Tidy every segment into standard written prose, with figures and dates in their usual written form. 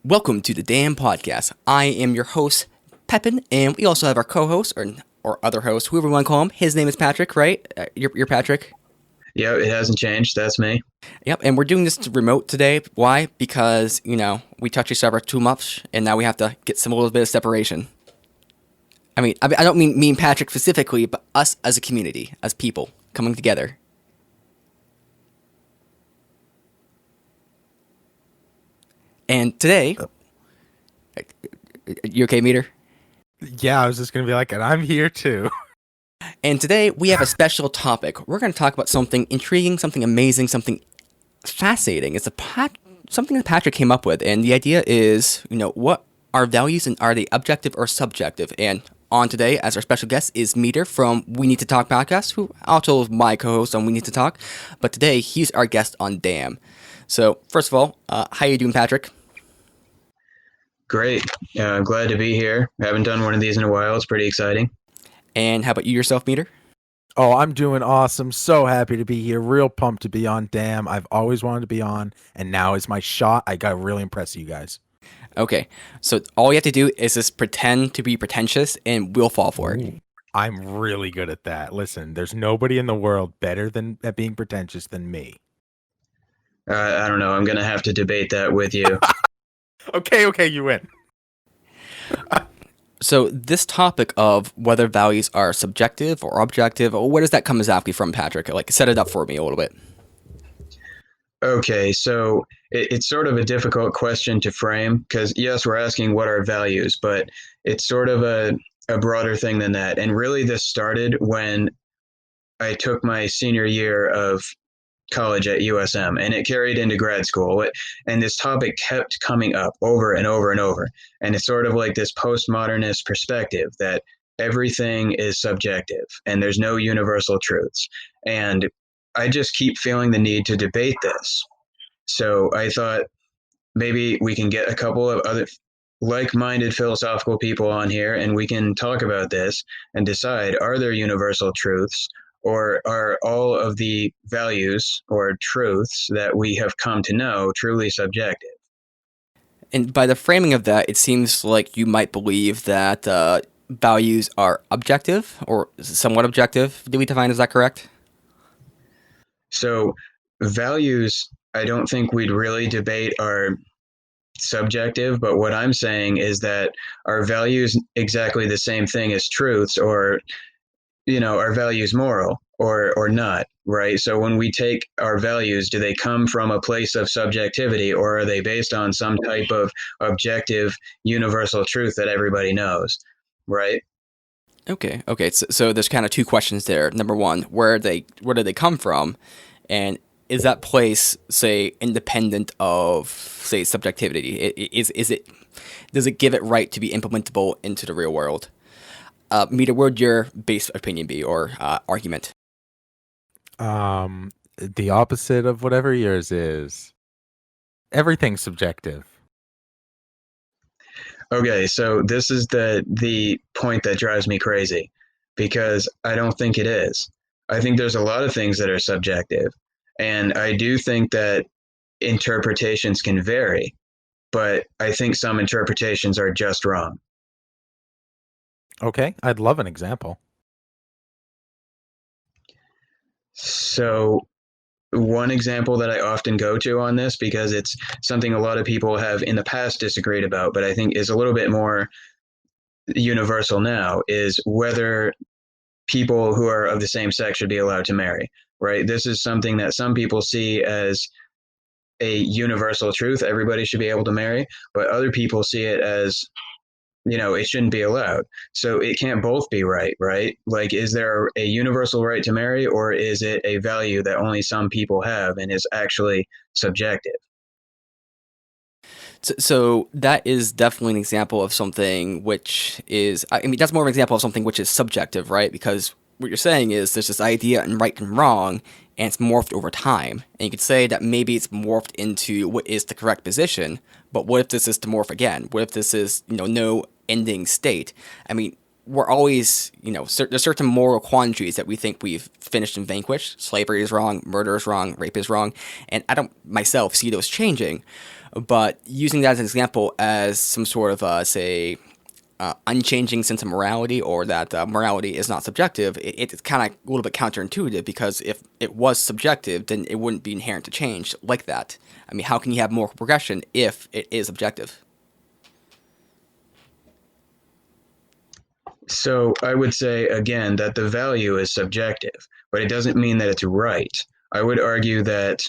Welcome to the Damn Podcast. I am your host, Pepin, and we also have our co-host, or other host, whoever you want to call him. His name is Patrick, right? You're Patrick? Yeah, it hasn't changed. That's me. Yep, and we're doing this remote today. Why? Because, we touch each other too much, and now we have to get some little bit of separation. I don't mean me and Patrick specifically, but us as a community, as people, coming together. And today, you okay, Meter? Yeah, I was just going to be like, and I'm here too. And today we have a special topic. We're going to talk about something intriguing, something amazing, something fascinating. It's something that Patrick came up with, and the idea is, what are values and are they objective or subjective? And on today, as our special guest, is Meter from We Need to Talk podcast, who also is my co-host on We Need to Talk. But today he's our guest on Damn. So first of all, how you doing, Patrick? Great. I'm glad to be here. I haven't done one of these in a while. It's pretty exciting. And how about you yourself, Meter? Oh, I'm doing awesome. So happy to be here. Real pumped to be on Damn. I've always wanted to be on, and now is my shot. I got to really impress you guys. Okay, so all you have to do is just pretend to be pretentious, and we'll fall for it. Ooh, I'm really good at that. Listen, there's nobody in the world better at being pretentious than me. I don't know. I'm going to have to debate that with you. Okay, you win. So this topic of whether values are subjective or objective, where does that come exactly from, Patrick? Like, set it up for me a little bit. Okay, so it's sort of a difficult question to frame because, yes, we're asking what are values, but it's sort of a broader thing than that. And really, this started when I took my senior year of college at USM, and it carried into grad school. And this topic kept coming up over and over and over. And it's sort of like this postmodernist perspective that everything is subjective and there's no universal truths. And I just keep feeling the need to debate this. So I thought maybe we can get a couple of other like-minded philosophical people on here and we can talk about this and decide, are there universal truths? Or are all of the values or truths that we have come to know truly subjective? And by the framing of that, it seems like you might believe that values are objective or somewhat objective. Did we define, is that correct? So values, I don't think we'd really debate are subjective, but what I'm saying is that are values exactly the same thing as truths, or are values moral or not, right? So when we take our values, do they come from a place of subjectivity, or are they based on some type of objective universal truth that everybody knows, right? Okay. So there's kind of two questions there. Number one, where do they come from, and is that place, say, independent of, say, subjectivity? Does it give it right to be implementable into the real world? Meter, what would your base opinion be or argument? The opposite of whatever yours is. Everything's subjective. Okay, so this is the point that drives me crazy, because I don't think it is. I think there's a lot of things that are subjective, and I do think that interpretations can vary, but I think some interpretations are just wrong. Okay, I'd love an example. So one example that I often go to on this, because it's something a lot of people have in the past disagreed about, but I think is a little bit more universal now, is whether people who are of the same sex should be allowed to marry, right? This is something that some people see as a universal truth. Everybody should be able to marry, but other people see it as, it shouldn't be allowed. So it can't both be right? Like, is there a universal right to marry, or is it a value that only some people have and is actually subjective? So that is definitely an example of something which is, that's more of an example of something which is subjective, right? Because what you're saying is there's this idea in right and wrong, and it's morphed over time. And you could say that maybe it's morphed into what is the correct position, but what if this is to morph again? What if this is, no ending state? We're always, there's certain moral quandaries that we think we've finished and vanquished. Slavery is wrong, murder is wrong, rape is wrong, and I don't myself see those changing. But using that as an example as some sort of, say, unchanging sense of morality, or that morality is not subjective, it's kind of a little bit counterintuitive, because if it was subjective, then it wouldn't be inherent to change like that. I mean, how can you have moral progression if it is objective? So I would say again that the value is subjective, but it doesn't mean that it's right. I would argue that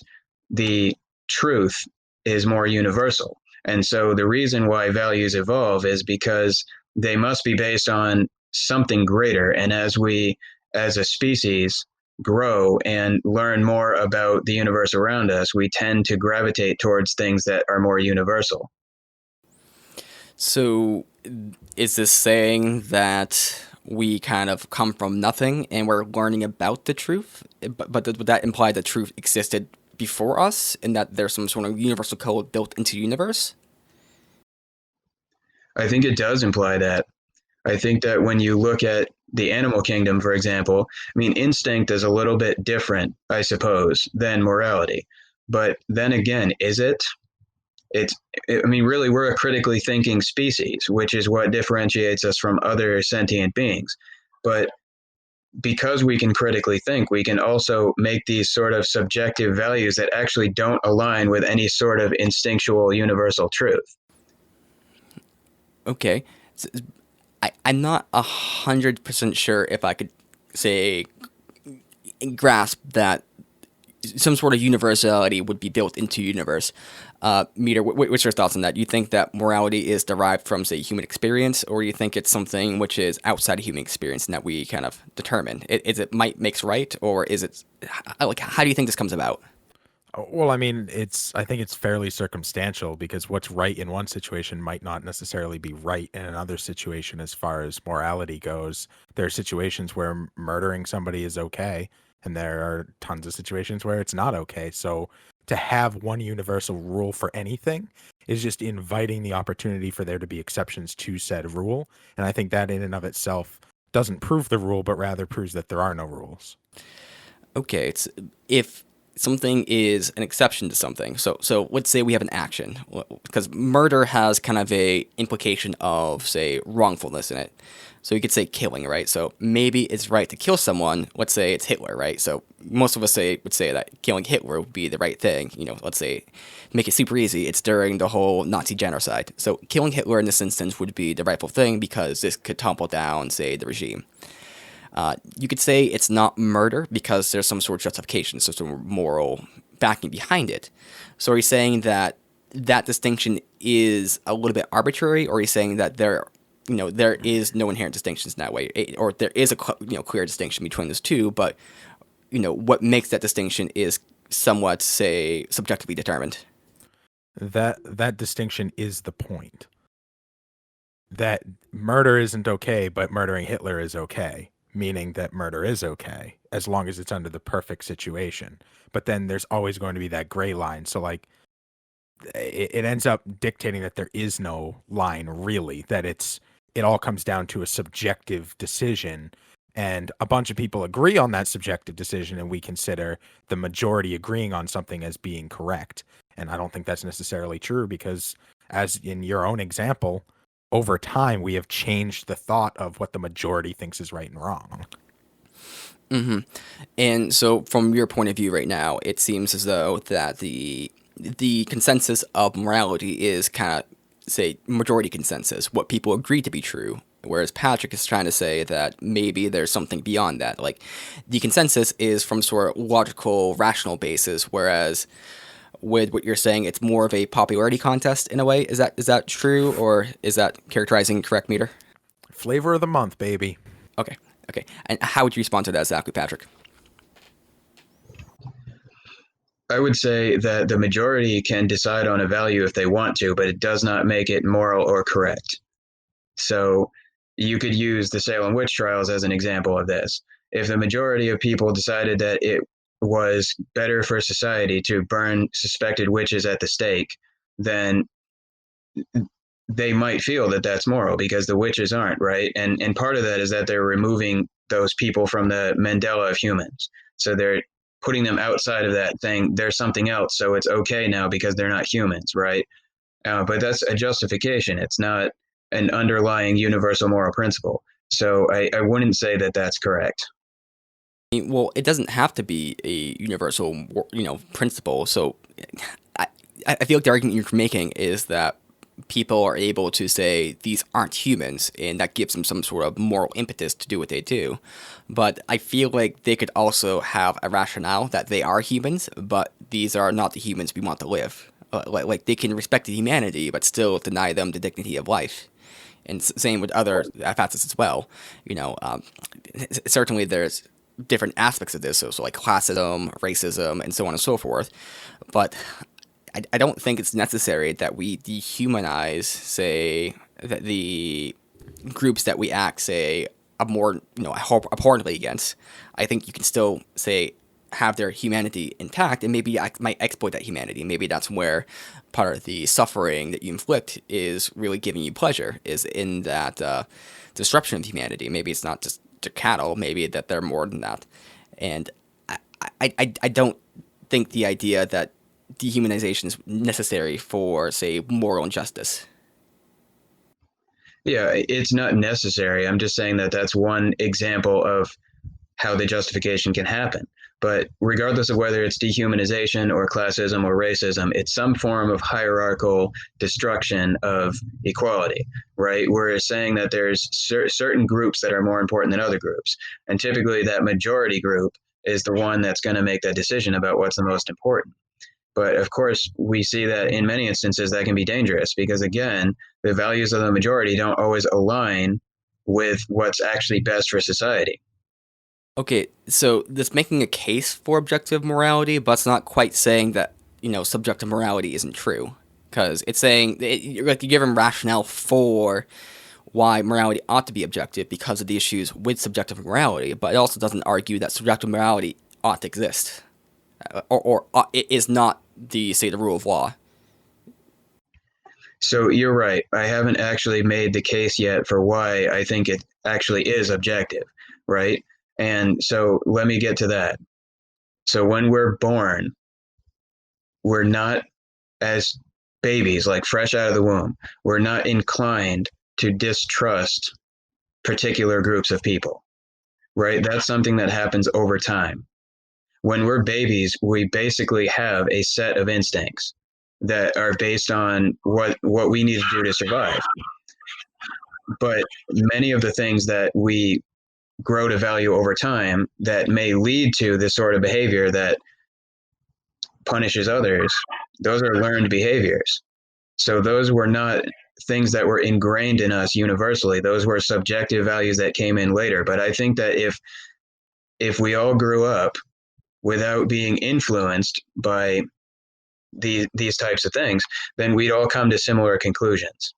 the truth is more universal. And so the reason why values evolve is because they must be based on something greater. And as a species, grow and learn more about the universe around us, we tend to gravitate towards things that are more universal. So, is this saying that we kind of come from nothing and we're learning about the truth? But would that imply that truth existed before us, and that there's some sort of universal code built into the universe? I think it does imply that. I think that when you look at the animal kingdom, for example, I mean, instinct is a little bit different, I suppose, than morality. But then again, is it? It's, I mean, really, we're a critically thinking species, which is what differentiates us from other sentient beings. But because we can critically think, we can also make these sort of subjective values that actually don't align with any sort of instinctual universal truth. Okay. I'm not 100% sure if I could say grasp that some sort of universality would be built into universe. Meter, what's your thoughts on that? Do you think that morality is derived from, say, human experience, or do you think it's something which is outside of human experience and that we kind of determine? Is it might makes right, or is it, like, how do you think this comes about? Well, I mean, I think it's fairly circumstantial, because what's right in one situation might not necessarily be right in another situation as far as morality goes. There are situations where murdering somebody is okay, and there are tons of situations where it's not okay. So to have one universal rule for anything is just inviting the opportunity for there to be exceptions to said rule. And I think that in and of itself doesn't prove the rule, but rather proves that there are no rules. Okay, it's if something is an exception to something. So let's say we have an action, because murder has kind of a implication of, say, wrongfulness in it. So you could say killing, right? So maybe it's right to kill someone. Let's say it's Hitler, right? So most of us would say that killing Hitler would be the right thing. Let's say, make it super easy. It's during the whole Nazi genocide. So killing Hitler in this instance would be the rightful thing, because this could topple down, say, the regime. You could say it's not murder because there's some sort of justification, so some moral backing behind it. So are you saying that that distinction is a little bit arbitrary, or are you saying that there is no inherent distinctions in that way, or there is a clear distinction between those two, but what makes that distinction is somewhat, say, subjectively determined? That distinction is the point. That murder isn't okay, but murdering Hitler is okay, meaning that murder is okay as long as it's under the perfect situation. But then there's always going to be that gray line. So, like, it ends up dictating that there is no line really, that it all comes down to a subjective decision. And a bunch of people agree on that subjective decision, and we consider the majority agreeing on something as being correct. And I don't think that's necessarily true, because, as in your own example, over time we have changed the thought of what the majority thinks is right and wrong. Hmm. And so, from your point of view right now, it seems as though that the consensus of morality is kind of, say, majority consensus, what people agree to be true. Whereas Patrick is trying to say that maybe there's something beyond that. Like, the consensus is from sort of logical, rational basis, whereas with what you're saying, it's more of a popularity contest in a way. Is that true, or is that characterizing correct, Meter? Flavor of the month, baby. Okay, okay. And how would you respond to that exactly, Patrick? I would say that the majority can decide on a value if they want to, but it does not make it moral or correct. So you could use the Salem witch trials as an example of this. If the majority of people decided that it was better for society to burn suspected witches at the stake, then they might feel that that's moral because the witches aren't, right? And part of that is that they're removing those people from the Mandela of humans. So putting them outside of that thing, they're something else, so it's okay now because they're not humans, right? But that's a justification. It's not an underlying universal moral principle. So I wouldn't say that that's correct. Well, it doesn't have to be a universal, principle. So, I, I feel like the argument you're making is that people are able to say these aren't humans, and that gives them some sort of moral impetus to do what they do. But I feel like they could also have a rationale that they are humans, but these are not the humans we want to live. Like they can respect the humanity, but still deny them the dignity of life. And same with other facets as well. Certainly there's different aspects of this, so like classism, racism, and so on and so forth. But I don't think it's necessary that we dehumanize, say, the groups that we act, say, abhorrently against. I think you can still, say, have their humanity intact, and maybe I might exploit that humanity. Maybe that's where part of the suffering that you inflict is really giving you pleasure, is in that disruption of humanity. Maybe it's not just to cattle, maybe that they're more than that. And I don't think the idea that dehumanization is necessary for, say, moral injustice. Yeah, it's not necessary. I'm just saying that that's one example of how the justification can happen. But regardless of whether it's dehumanization or classism or racism, it's some form of hierarchical destruction of equality, right? We're saying that there's certain groups that are more important than other groups. And typically that majority group is the one that's going to make that decision about what's the most important. But of course, we see that in many instances that can be dangerous because, again, the values of the majority don't always align with what's actually best for society. Okay, so this making a case for objective morality, but it's not quite saying that, subjective morality isn't true. Because it's saying, like, you give them rationale for why morality ought to be objective because of the issues with subjective morality, but it also doesn't argue that subjective morality ought to exist. Or it is not the, say, the rule of law. So you're right. I haven't actually made the case yet for why I think it actually is objective, right? And so let me get to that. So when we're born, we're not, as babies, like fresh out of the womb, we're not inclined to distrust particular groups of people, right? That's something that happens over time. When we're babies, we basically have a set of instincts that are based on what we need to do to survive. But many of the things that we grow to value over time that may lead to this sort of behavior that punishes others, those are learned behaviors. So those were not things that were ingrained in us universally. Those were subjective values that came in later. But I think that if we all grew up without being influenced by these types of things, then we'd all come to similar conclusions.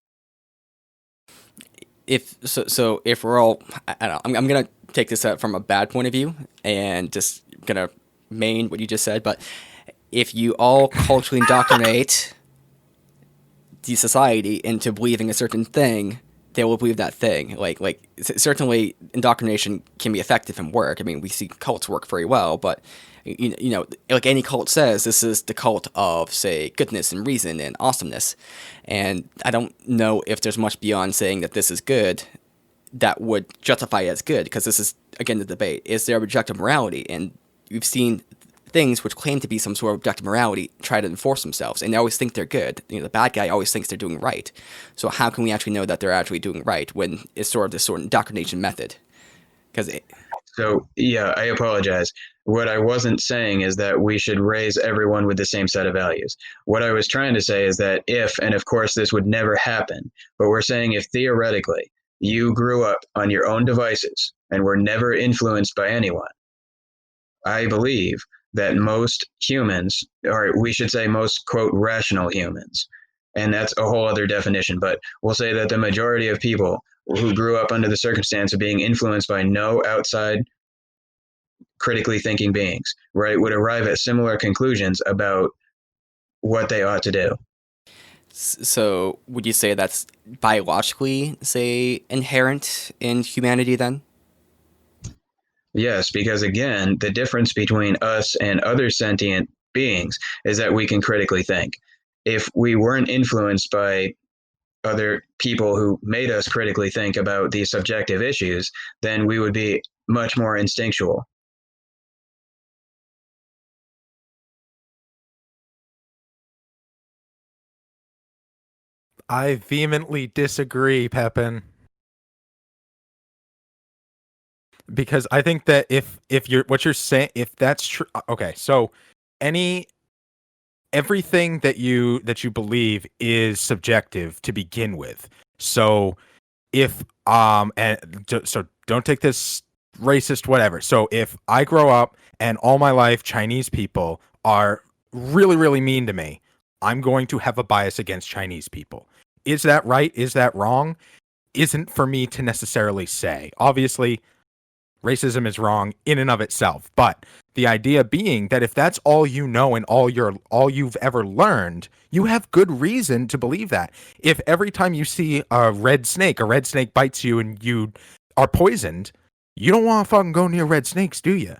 If we're all, I don't know, I'm gonna take this from a bad point of view and just gonna main what you just said. But if you all culturally indoctrinate the society into believing a certain thing, they will believe that thing. Certainly indoctrination can be effective and work. I mean, we see cults work very well, but like any cult says, this is the cult of, say, goodness and reason and awesomeness. And I don't know if there's much beyond saying that this is good that would justify it as good, because this is, again, the debate. Is there objective morality? And we've seen things which claim to be some sort of objective morality try to enforce themselves, and they always think they're good. The bad guy always thinks they're doing right. So how can we actually know that they're actually doing right when it's sort of this sort of indoctrination method? So, yeah, I apologize. What I wasn't saying is that we should raise everyone with the same set of values. What I was trying to say is that if, and of course this would never happen, but we're saying if theoretically you grew up on your own devices and were never influenced by anyone, I believe that most humans, or we should say most, quote, rational humans, and that's a whole other definition, but we'll say that the majority of people who grew up under the circumstance of being influenced by no outside critically thinking beings, right, would arrive at similar conclusions about what they ought to do. So would you say that's biologically, say, inherent in humanity then? Yes, because again, the difference between us and other sentient beings is that we can critically think. If we weren't influenced by other people who made us critically think about these subjective issues, then we would be much more instinctual. I vehemently disagree, Pepin, because I think that if you're what you're saying, if that's true, okay, so any everything that you believe is subjective to begin with. So if so don't take this racist whatever. So if I grow up and all my life Chinese people are really really mean to me, I'm going to have a bias against Chinese people. Is that right? Is that wrong? Isn't for me to necessarily say. Obviously, racism is wrong in and of itself, but the idea being that if that's all you know and all you've ever learned, you have good reason to believe that. If every time you see a red snake bites you and you are poisoned, you don't want to fucking go near red snakes, do you?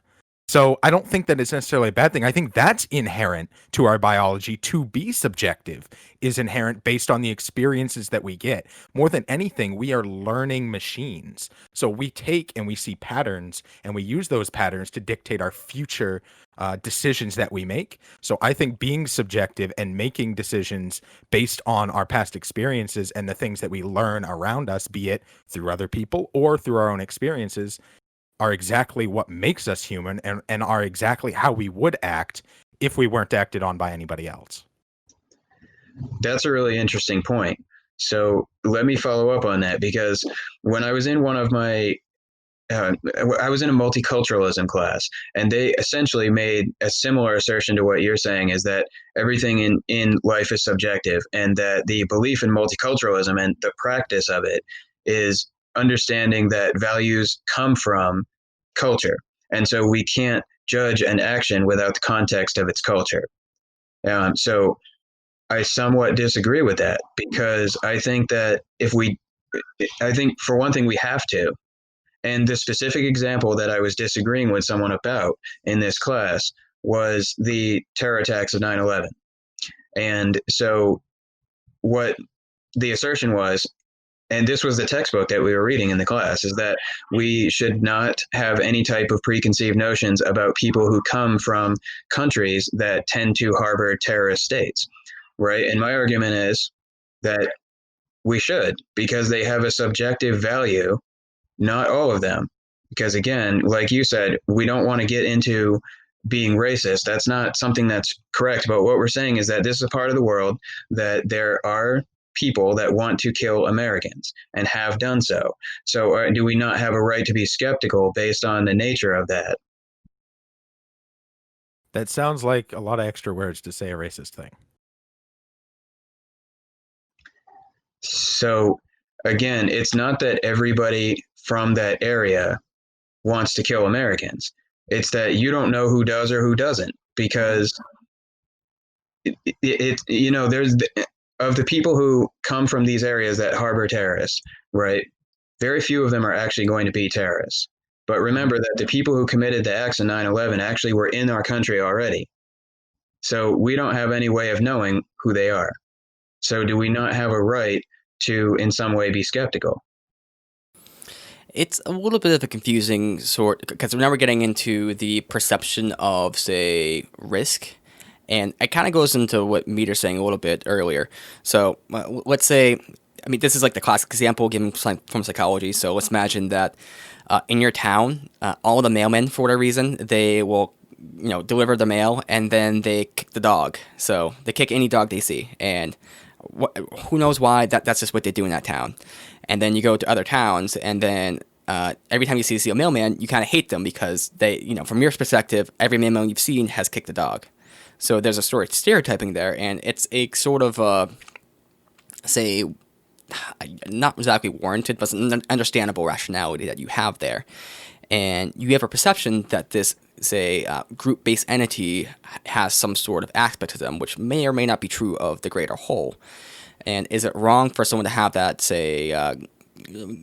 So I don't think that it's necessarily a bad thing. I think that's inherent to our biology. To be subjective is inherent based on the experiences that we get. More than anything, we are learning machines. So we take and we see patterns and we use those patterns to dictate our future decisions that we make. So I think being subjective and making decisions based on our past experiences and the things that we learn around us, be it through other people or through our own experiences, are exactly what makes us human and are exactly how we would act if we weren't acted on by anybody else. That's a really interesting point. So let me follow up on that because when I was in one of my I was in a multiculturalism class, and they essentially made a similar assertion to what you're saying is that everything in life is subjective, and that the belief in multiculturalism and the practice of it is understanding that values come from culture. And so we can't judge an action without the context of its culture. So I somewhat disagree with that because I think for one thing, we have to, and the specific example that I was disagreeing with someone about in this class was the terror attacks of 9/11. And so, what the assertion was, and this was the textbook that we were reading in the class, is that we should not have any type of preconceived notions about people who come from countries that tend to harbor terrorist states, right? And my argument is that we should, because they have a subjective value. Not all of them, because again, like you said, we don't want to get into being racist. That's not something that's correct. But what we're saying is that this is a part of the world that there are people that want to kill Americans and have done so. So do we not have a right to be skeptical based on the nature of that? That sounds like a lot of extra words to say a racist thing. So again, it's not that everybody from that area wants to kill Americans. It's that you don't know who does or who doesn't, because you know, there's of the people who come from these areas that harbor terrorists, right? Very few of them are actually going to be terrorists. But remember that the people who committed the acts in 9/11 actually were in our country already. So we don't have any way of knowing who they are. So do we not have a right to, in some way, be skeptical? It's a little bit of a confusing sort because now we're getting into the perception of, say, risk, and it kind of goes into what Meter's saying a little bit earlier. So let's say, I mean, this is like the classic example given from psychology. So let's imagine that in your town, all the mailmen, for whatever reason, they will, deliver the mail and then they kick the dog. So they kick any dog they see, and who knows why? That's just what they do in that town. And then you go to other towns, and then every time you see a mailman, you kind of hate them because they, from your perspective, every mailman you've seen has kicked a dog. So there's a sort of stereotyping there, and it's a sort of, say, not exactly warranted, but an understandable rationality that you have there. And you have a perception that this, say, group-based entity has some sort of aspect to them, which may or may not be true of the greater whole. And is it wrong for someone to have that, say,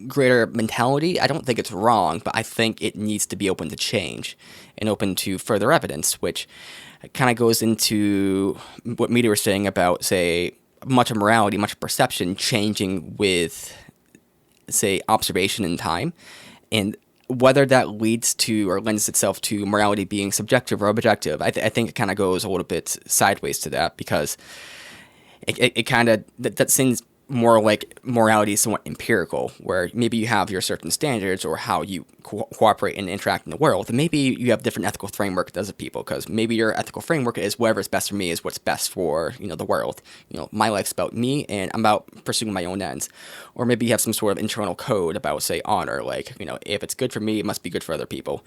greater mentality, I don't think it's wrong, but I think it needs to be open to change and open to further evidence, which kind of goes into what Media was saying about, say, much of morality, much of perception changing with, say, observation in time. And whether that leads to or lends itself to morality being subjective or objective, I think it kind of goes a little bit sideways to that, because it kind of that seems more like morality is somewhat empirical, where maybe you have your certain standards or how you cooperate and interact in the world, and maybe you have different ethical framework as a people, because maybe your ethical framework is whatever's best for me is what's best for the world. My life's about me, and I'm about pursuing my own ends. Or maybe you have some sort of internal code about, say, honor, like if it's good for me, it must be good for other people.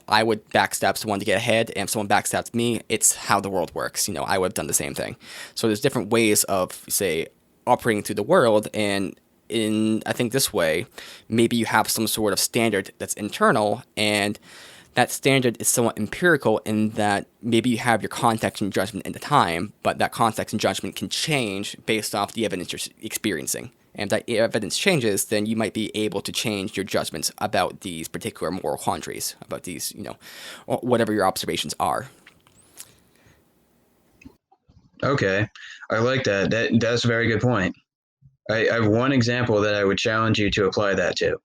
I would backstab someone to get ahead, and if someone backstabs me, it's how the world works. I would have done the same thing. So there's different ways of, say, operating through the world, and I think this way, maybe you have some sort of standard that's internal, and that standard is somewhat empirical in that maybe you have your context and judgment in the time, but that context and judgment can change based off the evidence you're experiencing. And if that evidence changes, then you might be able to change your judgments about these particular moral quandaries, about these, whatever your observations are. Okay, I like that. That's a very good point. I have one example that I would challenge you to apply that to.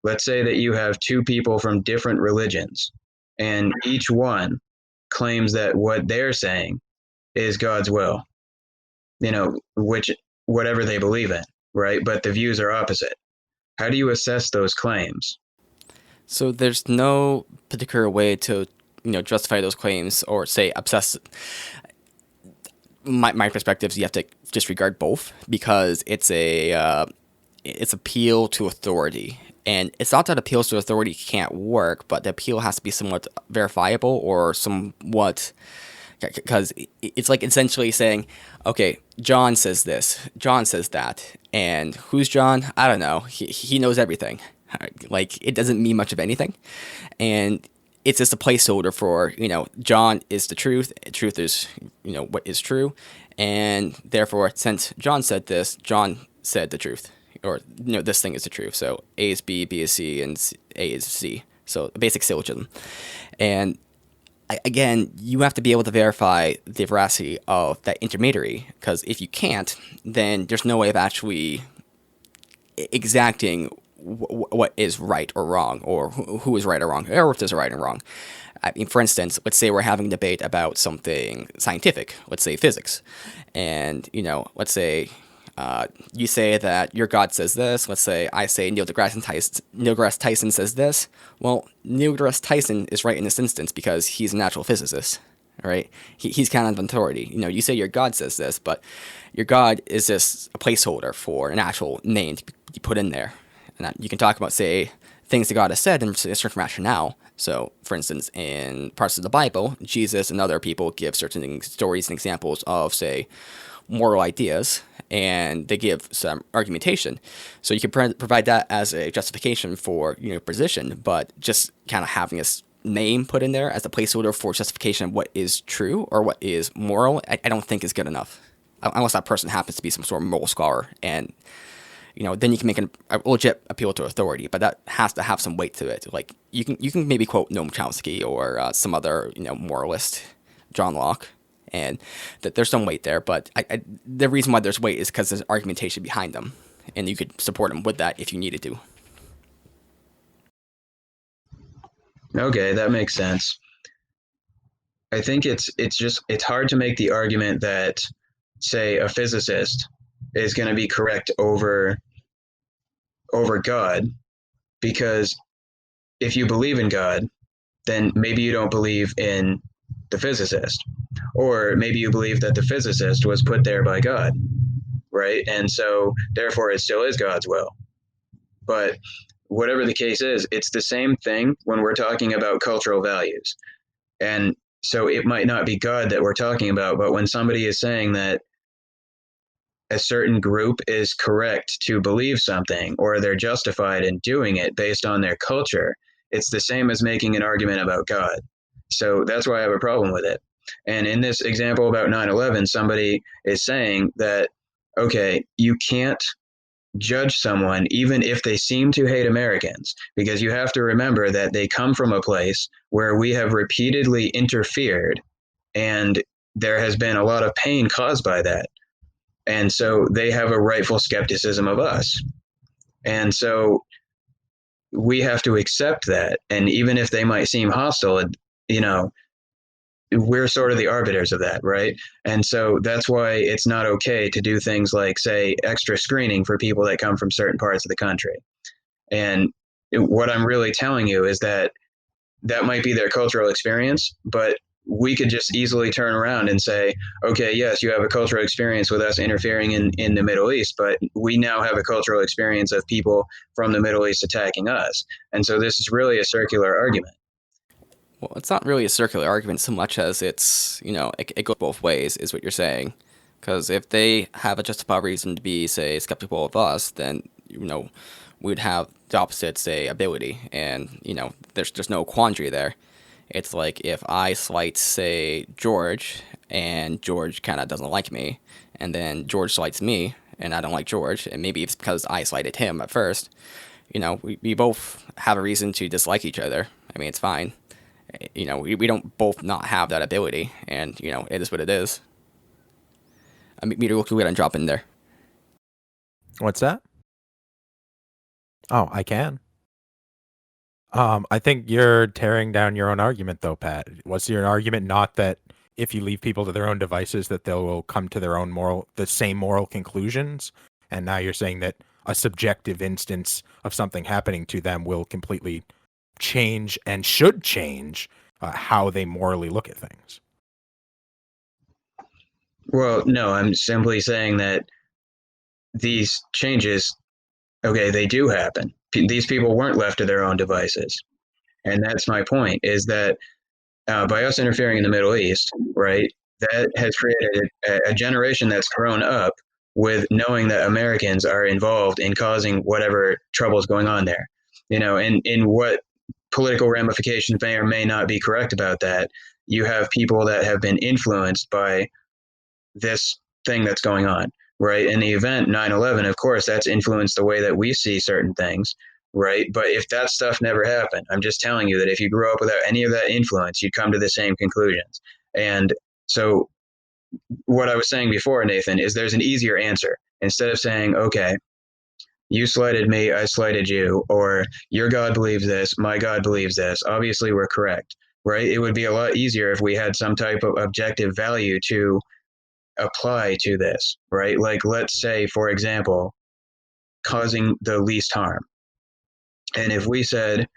Let's say that you have two people from different religions, and each one claims that what they're saying is God's will, which whatever they believe in, right? But the views are opposite. How do you assess those claims? So there's no particular way to, justify those claims or, say, obsess. My perspective is you have to disregard both, because it's appeal to authority. And it's not that appeals to authority can't work, but the appeal has to be somewhat verifiable or somewhat, because it's like essentially saying, okay, John says this, John says that, and who's John? I don't know. He knows everything. Like, it doesn't mean much of anything, and it's just a placeholder for, John is the truth. Truth is, what is true, and therefore, since John said this, John said the truth, or this thing is the truth. So A is B, B is C, and A is C. So a basic syllogism, and again, you have to be able to verify the veracity of that intermediary, because if you can't, then there's no way of actually exacting what is right or wrong, or who is right or wrong, or if there's a right and wrong. I mean, for instance, let's say we're having a debate about something scientific, let's say physics, and let's say you say that your God says this. Let's say I say Neil deGrasse Tyson says this. Well, Neil deGrasse Tyson is right in this instance because he's a natural physicist, right? He's kind of an authority. You say your God says this, but your God is just a placeholder for an actual name to be put in there. And you can talk about, say, things that God has said in a certain rationale. So, for instance, in parts of the Bible, Jesus and other people give certain stories and examples of, say, moral ideas, and they give some argumentation. So you can provide that as a justification for position, but just kind of having a name put in there as a placeholder for justification of what is true or what is moral, I don't think is good enough, unless that person happens to be some sort of moral scholar, and then you can make a legit appeal to authority, but that has to have some weight to it. Like you can maybe quote Noam Chomsky or some other moralist, John Locke, and that there's some weight there. But the reason why there's weight is because there's argumentation behind them, and you could support them with that if you needed to. Okay, that makes sense. I think it's hard to make the argument that, say, a physicist is going to be correct over God, because if you believe in God, then maybe you don't believe in the physicist, or maybe you believe that the physicist was put there by God, right? And so therefore it still is God's will. But whatever the case is, it's the same thing when we're talking about cultural values. And so it might not be God that we're talking about, but when somebody is saying that a certain group is correct to believe something, or they're justified in doing it based on their culture, it's the same as making an argument about God. So that's why I have a problem with it. And in this example about 9/11, somebody is saying that, okay, you can't judge someone even if they seem to hate Americans, because you have to remember that they come from a place where we have repeatedly interfered, and there has been a lot of pain caused by that. And so they have a rightful skepticism of us. And so we have to accept that. And even if they might seem hostile, you know, we're sort of the arbiters of that, right? And so that's why it's not okay to do things like, say, extra screening for people that come from certain parts of the country. And what I'm really telling you is that that might be their cultural experience, but we could just easily turn around and say, okay, yes, you have a cultural experience with us interfering in the Middle East, but we now have a cultural experience of people from the Middle East attacking us. And so this is really a circular argument. Well, it's not really a circular argument so much as it's, it goes both ways, is what you're saying. Because if they have a justified reason to be, say, skeptical of us, then, we'd have the opposite, say, ability. And, there's no quandary there. It's like if I slight, say, George, and George kind of doesn't like me, and then George slights me, and I don't like George, and maybe it's because I slighted him at first, we both have a reason to dislike each other. I mean, it's fine. We don't both not have that ability, and, it is what it is. I mean, Meter, go ahead and drop in there. What's that? Oh, I can. I think you're tearing down your own argument, though, Pat. Was your argument not that if you leave people to their own devices, that they will come to their own the same moral conclusions? And now you're saying that a subjective instance of something happening to them will completely change and should change how they morally look at things. Well, no, I'm simply saying that these changes, okay, they do happen. These people weren't left to their own devices. And that's my point, is that by us interfering in the Middle East, right, that has created a generation that's grown up with knowing that Americans are involved in causing whatever trouble is going on there. And in what political ramifications may or may not be correct about that, you have people that have been influenced by this thing that's going on, right? In the event 9/11, of course, that's influenced the way that we see certain things, right? But if that stuff never happened, I'm just telling you that if you grew up without any of that influence, you'd come to the same conclusions. And so what I was saying before, Nathan, is there's an easier answer. Instead of saying, okay, you slighted me, I slighted you, or your God believes this, my God believes this, obviously we're correct, right? It would be a lot easier if we had some type of objective value to apply to this, right? Like, let's say, for example, causing the least harm. And if we said,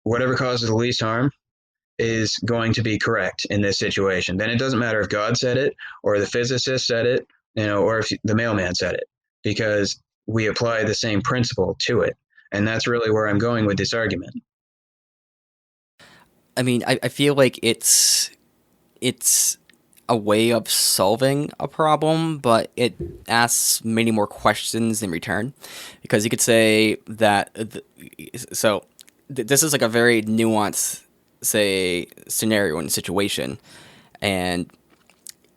whatever causes the least harm is going to be correct in this situation, then it doesn't matter if God said it or the physicist said it, or if the mailman said it, because we apply the same principle to it. And that's really where I'm going with this argument. I mean, I feel like it's a way of solving a problem, but it asks many more questions in return. Because you could say that, this is like a very nuanced, say, scenario and situation. And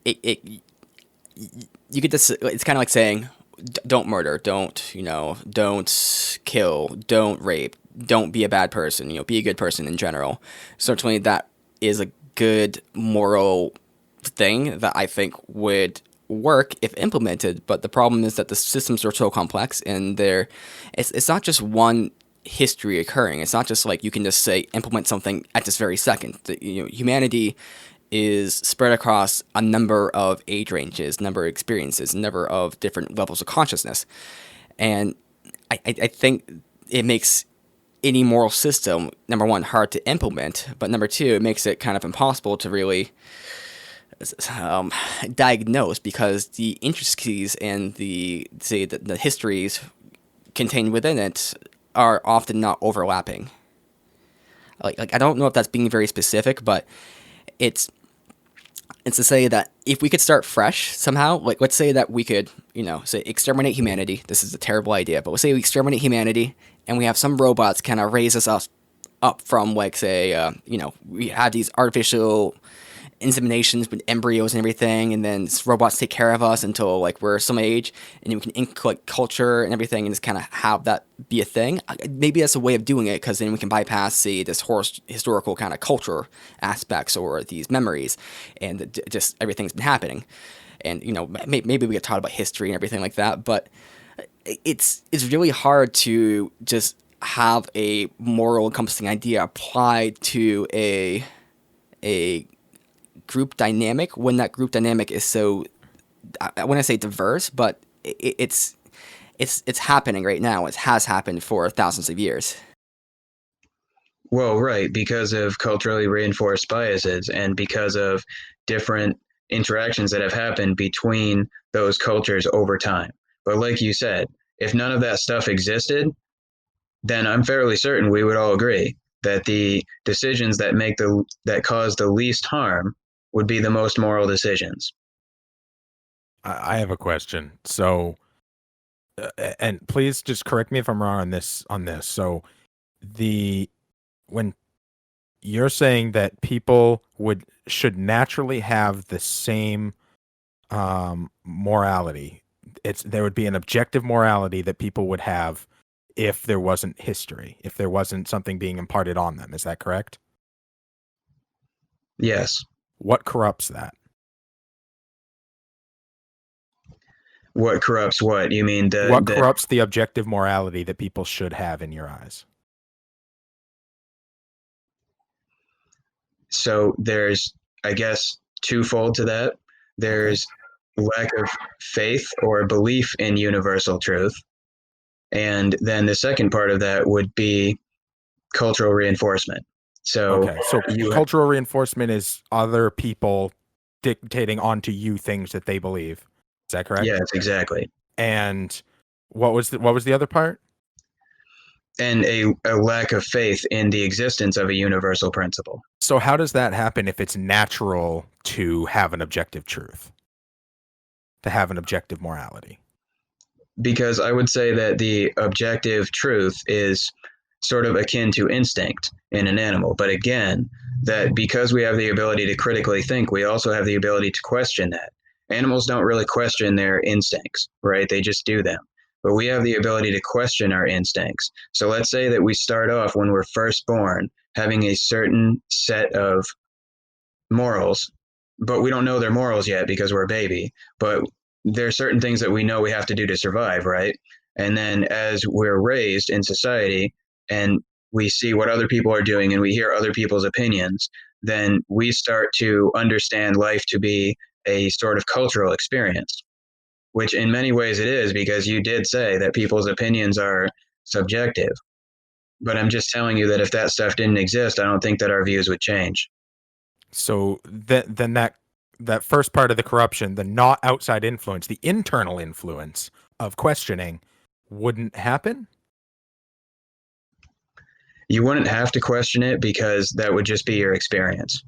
you could just, it's kind of like saying, don't murder, don't kill, don't rape, don't be a bad person, be a good person in general. Certainly that is a good moral thing that I think would work if implemented, but the problem is that the systems are so complex, and it's not just one history occurring. It's not just like you can just say implement something at this very second. Humanity is spread across a number of age ranges, number of experiences, number of different levels of consciousness. And I think it makes any moral system, number one, hard to implement, but number two, it makes it kind of impossible to really diagnose, because the intricacies and the histories contained within it are often not overlapping. Like I don't know if that's being very specific, but it's to say that if we could start fresh somehow, like let's say that we could, say exterminate humanity. This is a terrible idea, but let's say we exterminate humanity and we have some robots kind of raise us up from, like, say, we have these artificial inseminations with embryos and everything, and then robots take care of us until like we're some age, and then we can ink like culture and everything, and just kind of have that be a thing. Maybe that's a way of doing it, because then we can bypass this historical kind of culture aspects or these memories, and just everything's been happening, and maybe we get taught about history and everything like that, but it's really hard to just have a moral encompassing idea applied to a group dynamic when that group dynamic is so, I want to say diverse, but it's happening right now. It has happened for thousands of years. Well, right, because of culturally reinforced biases and because of different interactions that have happened between those cultures over time. But like you said, if none of that stuff existed, then I'm fairly certain we would all agree that the decisions that cause the least harm would be the most moral decisions. I have a question. So, and please just correct me if I'm wrong on this. So, when you're saying that people should naturally have the same morality, there would be an objective morality that people would have if there wasn't history, if there wasn't something being imparted on them. Is that correct? Yes. What corrupts that? What corrupts what? You mean what corrupts the objective morality that people should have in your eyes? So there's, I guess, twofold to that. There's lack of faith or belief in universal truth. And then the second part of that would be cultural reinforcement. So, cultural reinforcement is other people dictating onto you things that they believe. Is that correct? Yes, exactly. And what was the other part? And a lack of faith in the existence of a universal principle. So how does that happen if it's natural to have an objective truth, to have an objective morality? Because I would say that the objective truth is sort of akin to instinct in an animal. But again, that because we have the ability to critically think, we also have the ability to question that. Animals don't really question their instincts, right? They just do them. But we have the ability to question our instincts. So let's say that we start off when we're first born having a certain set of morals, but we don't know their morals yet because we're a baby. But there are certain things that we know we have to do to survive, right? And then as we're raised in society and we see what other people are doing and we hear other people's opinions, then we start to understand life to be a sort of cultural experience, which in many ways it is, because you did say that people's opinions are subjective. But I'm just telling you that if that stuff didn't exist, I don't think that our views would change. So then that first part of the corruption, the not outside influence, the internal influence of questioning, wouldn't happen? You wouldn't have to question it because that would just be your experience.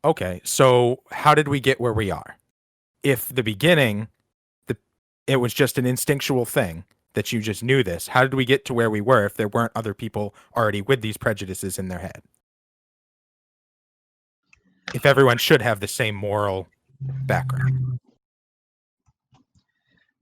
Okay, so how did we get where we are? If the beginning, it was just an instinctual thing that you just knew this, how did we get to where we were if there weren't other people already with these prejudices in their head? If everyone should have the same moral background.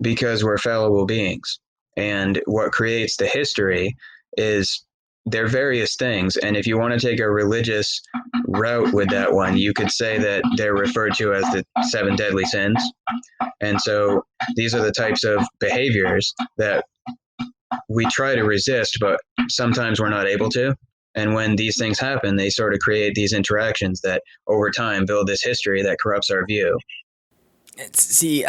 Because we're fallible beings. And what creates the history is there are various things. And if you want to take a religious route with that one, you could say that they're referred to as the 7 deadly sins. And so these are the types of behaviors that we try to resist, but sometimes we're not able to. And when these things happen, they sort of create these interactions that over time build this history that corrupts our view. See,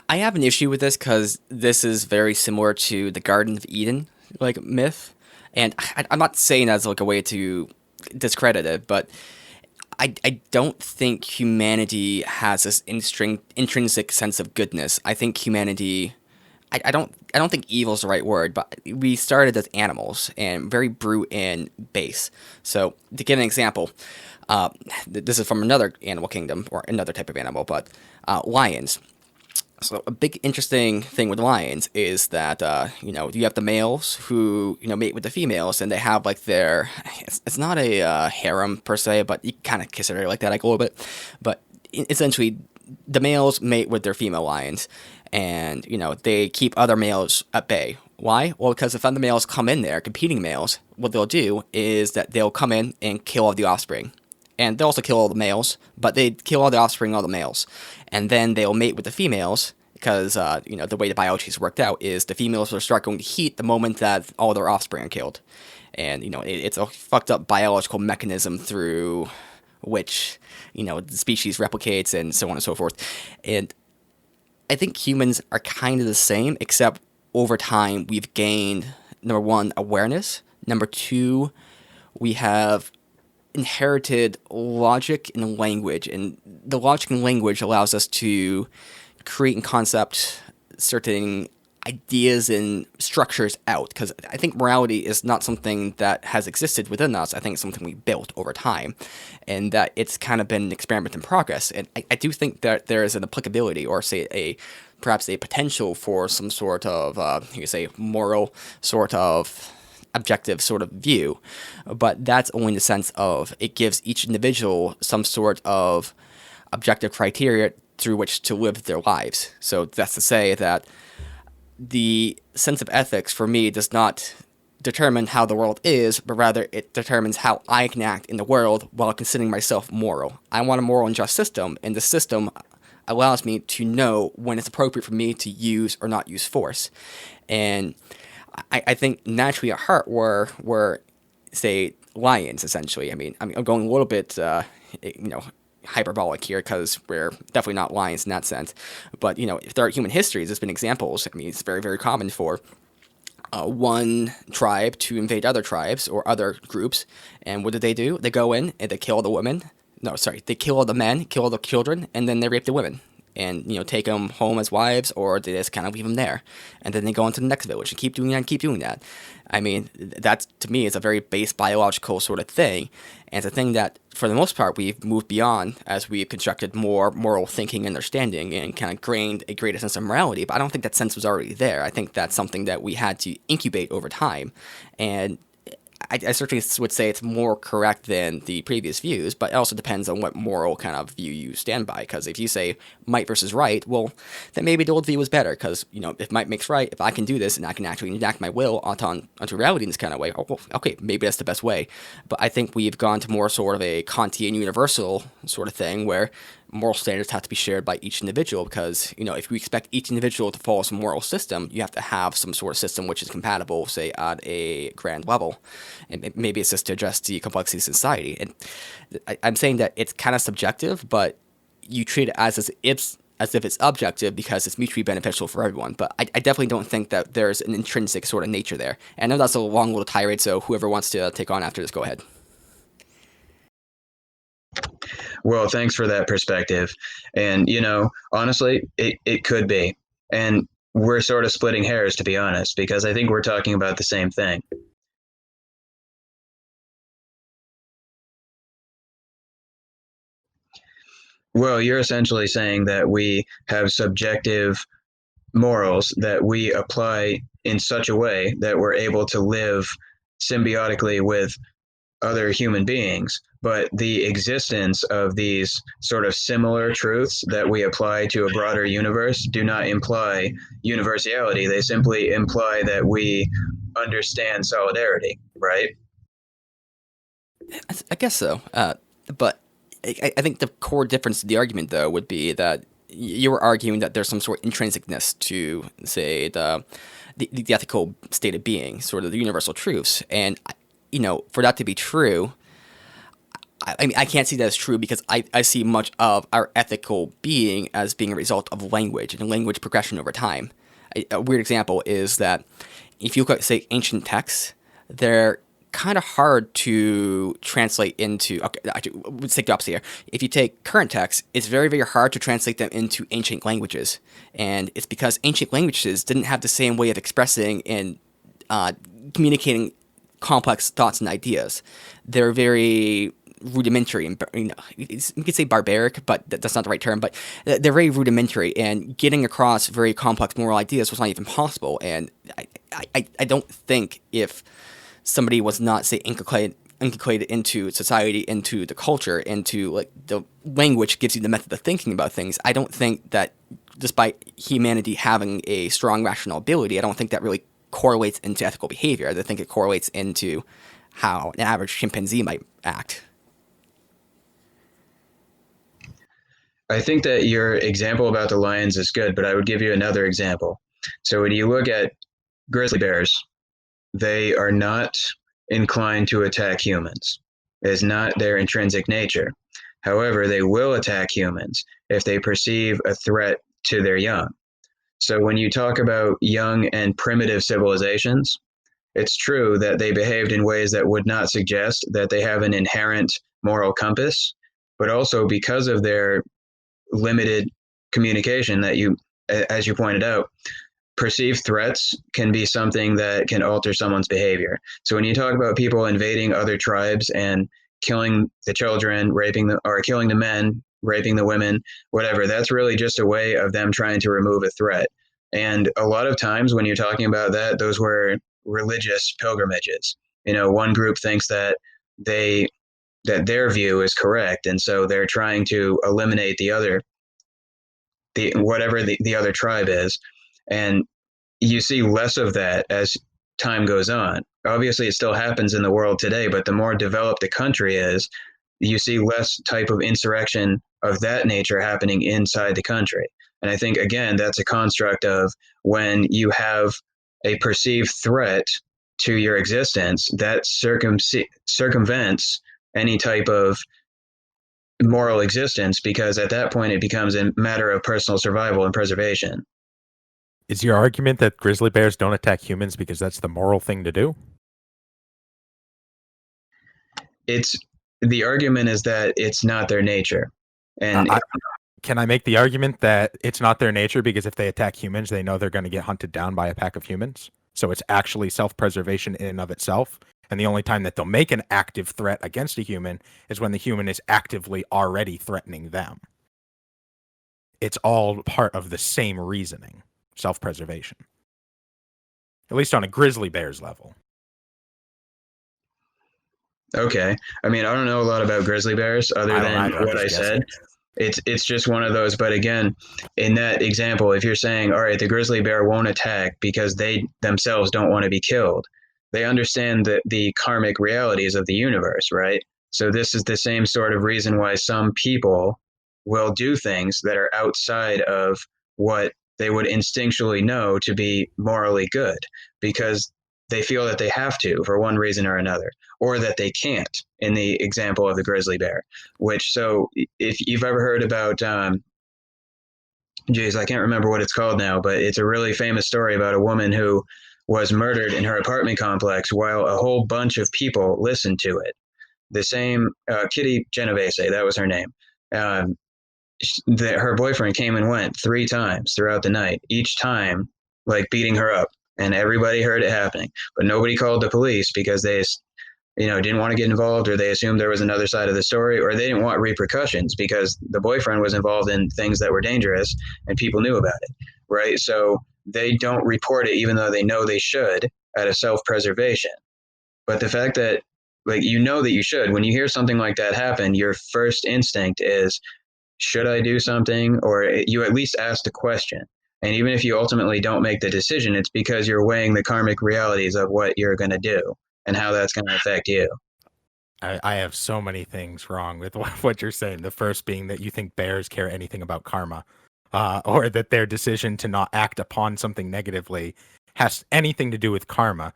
I have an issue with this because this is very similar to the Garden of Eden like myth, and I'm not saying that's like a way to discredit it, but I don't think humanity has this intrinsic sense of goodness. I think humanity, I don't think evil is the right word, but we started as animals and very brute and base. So to give an example, this is from another animal kingdom or another type of animal, but lions. So a big interesting thing with lions is that you have the males who mate with the females, and they have like it's not a harem per se, but you kind of consider it like that like a little bit. But essentially, the males mate with their female lions, and they keep other males at bay. Why? Well, because if other males come in there, competing males, what they'll do is that they'll come in and kill all the offspring. And they'll also kill all the males, but they kill all the offspring, all the males. And then they'll mate with the females, because, the way the biology is worked out is the females will start going to heat the moment that all their offspring are killed. And, it's a fucked up biological mechanism through which, the species replicates and so on and so forth. And I think humans are kind of the same, except over time we've gained, number one, awareness. Number two, we have inherited logic and language, and the logic and language allows us to create and concept certain ideas and structures out, because I think morality is not something that has existed within us. I think it's something we built over time, and that it's kind of been an experiment in progress. And I do think that there is an applicability, or say perhaps a potential for some sort of you could say moral sort of objective sort of view, but that's only in the sense of it gives each individual some sort of objective criteria through which to live their lives. So that's to say that the sense of ethics for me does not determine how the world is, but rather it determines how I can act in the world while considering myself moral. I want a moral and just system, and the system allows me to know when it's appropriate for me to use or not use force. And I think naturally at heart we're say lions essentially. I mean I'm going a little bit hyperbolic here because we're definitely not lions in that sense. But if there are human histories, there's been examples. I mean it's very, very common for one tribe to invade other tribes or other groups, and what do? They go in and they kill all the women. No, sorry, they kill all the men, kill all the children, and then they rape the women. And take them home as wives, or they just kind of leave them there, and then they go on to the next village and keep doing that and keep doing that. I mean, that to me is a very base biological sort of thing, and it's a thing that for the most part we've moved beyond as we've constructed more moral thinking and understanding and kind of gained a greater sense of morality. But I don't think that sense was already there. I think that's something that we had to incubate over time, and I certainly would say it's more correct than the previous views, but it also depends on what moral kind of view you stand by. Because if you say might versus right, well, then maybe the old view was better. Because if might makes right, if I can do this and I can actually enact my will onto reality in this kind of way, well, okay, maybe that's the best way. But I think we've gone to more sort of a Kantian universal sort of thing where moral standards have to be shared by each individual, because if we expect each individual to follow some moral system, you have to have some sort of system which is compatible, say at a grand level, and maybe it's just to address the complexities of society. And I'm saying that it's kind of subjective, but you treat it as if it's objective because it's mutually beneficial for everyone. But I definitely don't think that there's an intrinsic sort of nature there. And I know that's a long little tirade, so whoever wants to take on after this, go ahead. Well, thanks for that perspective. And, honestly, it could be. And we're sort of splitting hairs, to be honest, because I think we're talking about the same thing. Well, you're essentially saying that we have subjective morals that we apply in such a way that we're able to live symbiotically with other human beings, but the existence of these sort of similar truths that we apply to a broader universe do not imply universality. They simply imply that we understand solidarity, right? I guess so. But I think the core difference to the argument, though, would be that you were arguing that there's some sort of intrinsicness to, say, the ethical state of being, sort of the universal truths. And for that to be true, I mean, I can't see that as true because I see much of our ethical being as being a result of language and language progression over time. A weird example is that if you look at, say, ancient texts, they're kind of hard to translate into. Okay, actually, let's take the opposite here. If you take current texts, it's very, very hard to translate them into ancient languages. And it's because ancient languages didn't have the same way of expressing and communicating complex thoughts and ideas. They're very rudimentary and you could say barbaric, but that's not the right term. But they're very rudimentary, and getting across very complex moral ideas was not even possible. And I don't think if somebody was not, say, inculcated into society, into the culture, into like the language gives you the method of thinking about things, I don't think that, despite humanity having a strong rational ability, I don't think that really correlates into ethical behavior. I think it correlates into how an average chimpanzee might act. I think that your example about the lions is good, but I would give you another example. So when you look at grizzly bears, they are not inclined to attack humans. It is not their intrinsic nature. However, they will attack humans if they perceive a threat to their young. So when you talk about young and primitive civilizations, it's true that they behaved in ways that would not suggest that they have an inherent moral compass, but also because of their limited communication that you, as you pointed out, perceived threats can be something that can alter someone's behavior. So when you talk about people invading other tribes and killing the children, raping the, or killing the men, raping the women, whatever, that's really just a way of them trying to remove a threat. And a lot of times when you're talking about that, those were religious pilgrimages. You know, one group thinks that their view is correct, and so they're trying to eliminate the other, whatever the other tribe is. And you see less of that as time goes on. Obviously, it still happens in the world today, but the more developed the country is, you see less type of insurrection of that nature happening inside the country. And I think, again, that's a construct of when you have a perceived threat to your existence that circumvents any type of moral existence, because at that point it becomes a matter of personal survival and preservation. Is your argument that grizzly bears don't attack humans because that's the moral thing to do? It's the argument is that it's not their nature. And Can I make the argument that it's not their nature because if they attack humans, they know they're going to get hunted down by a pack of humans? So it's actually self-preservation in and of itself. And the only time that they'll make an active threat against a human is when the human is actively already threatening them. It's all part of the same reasoning, self-preservation. At least on a grizzly bear's level. okay, I mean, I don't know a lot about grizzly bears other than what I said. It's just one of those. But again, in that example, if you're saying, all right, the grizzly bear won't attack because they themselves don't want to be killed, they understand the karmic realities of the universe, right? So this is the same sort of reason why some people will do things that are outside of what they would instinctually know to be morally good, because they feel that they have to for one reason or another, or that they can't, in the example of the grizzly bear. Which, so if you've ever heard about, geez, I can't remember what it's called now, but it's a really famous story about a woman who was murdered in her apartment complex while a whole bunch of people listened to it. The same Kitty Genovese, that was her name. Her boyfriend came and went 3 times throughout the night, each time like beating her up, and everybody heard it happening, but nobody called the police because they didn't want to get involved, or they assumed there was another side of the story, or they didn't want repercussions because the boyfriend was involved in things that were dangerous and people knew about it, right? So they don't report it even though they know they should, out of self-preservation. But the fact that, like, that you should, when you hear something like that happen, your first instinct is, should I do something? Or you at least ask the question. And even if you ultimately don't make the decision, it's because you're weighing the karmic realities of what you're going to do and how that's going to affect you. I have so many things wrong with what you're saying. The first being that you think bears care anything about karma, or that their decision to not act upon something negatively has anything to do with karma.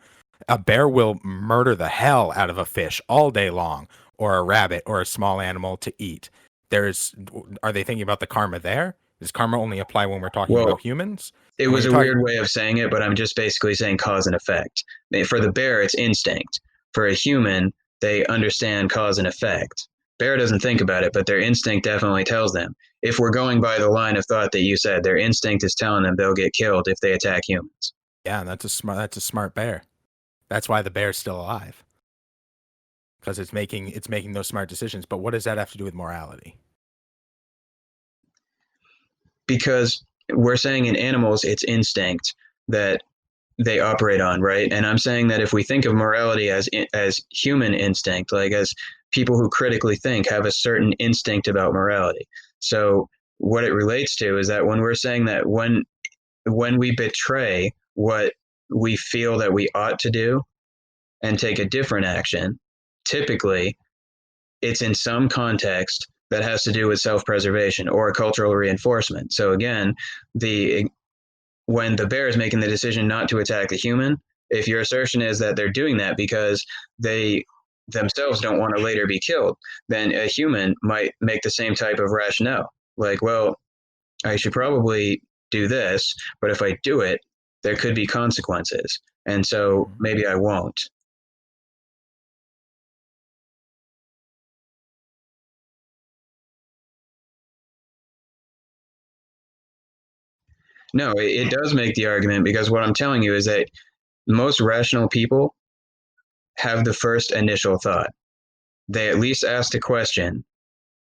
A bear will murder the hell out of a fish all day long, or a rabbit, or a small animal to eat. Are they thinking about the karma there? Does karma only apply when we're talking about humans? It was a weird way of saying it, but I'm just basically saying cause and effect. For the bear, it's instinct. For a human, they understand cause and effect. Bear doesn't think about it, but their instinct definitely tells them. If we're going by the line of thought that you said, their instinct is telling them they'll get killed if they attack humans. Yeah, that's a smart bear. That's why the bear's still alive. because it's making those smart decisions. But what does that have to do with morality? Because we're saying in animals it's instinct that they operate on, right? And I'm saying that if we think of morality as human instinct, like as people who critically think have a certain instinct about morality. So what it relates to is that when we're saying that when we betray what we feel that we ought to do and take a different action, typically it's in some context that has to do with self-preservation or cultural reinforcement. So again, when the bear is making the decision not to attack the human, if your assertion is that they're doing that because they themselves don't want to later be killed, then a human might make the same type of rationale. Like, well, I should probably do this, but if I do it, there could be consequences. And so maybe I won't. No, it does make the argument, because what I'm telling you is that most rational people have the first initial thought. They at least ask the question,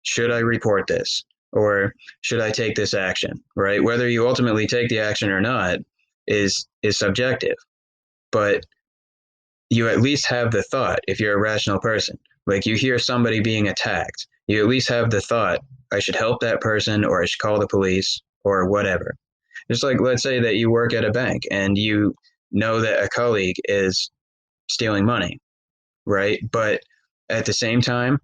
should I report this? Or should I take this action? Right? Whether you ultimately take the action or not is subjective. But you at least have the thought if you're a rational person. Like, you hear somebody being attacked, you at least have the thought, I should help that person, or I should call the police, or whatever. Just like, let's say that you work at a bank and you know that a colleague is stealing money, right? But at the same time,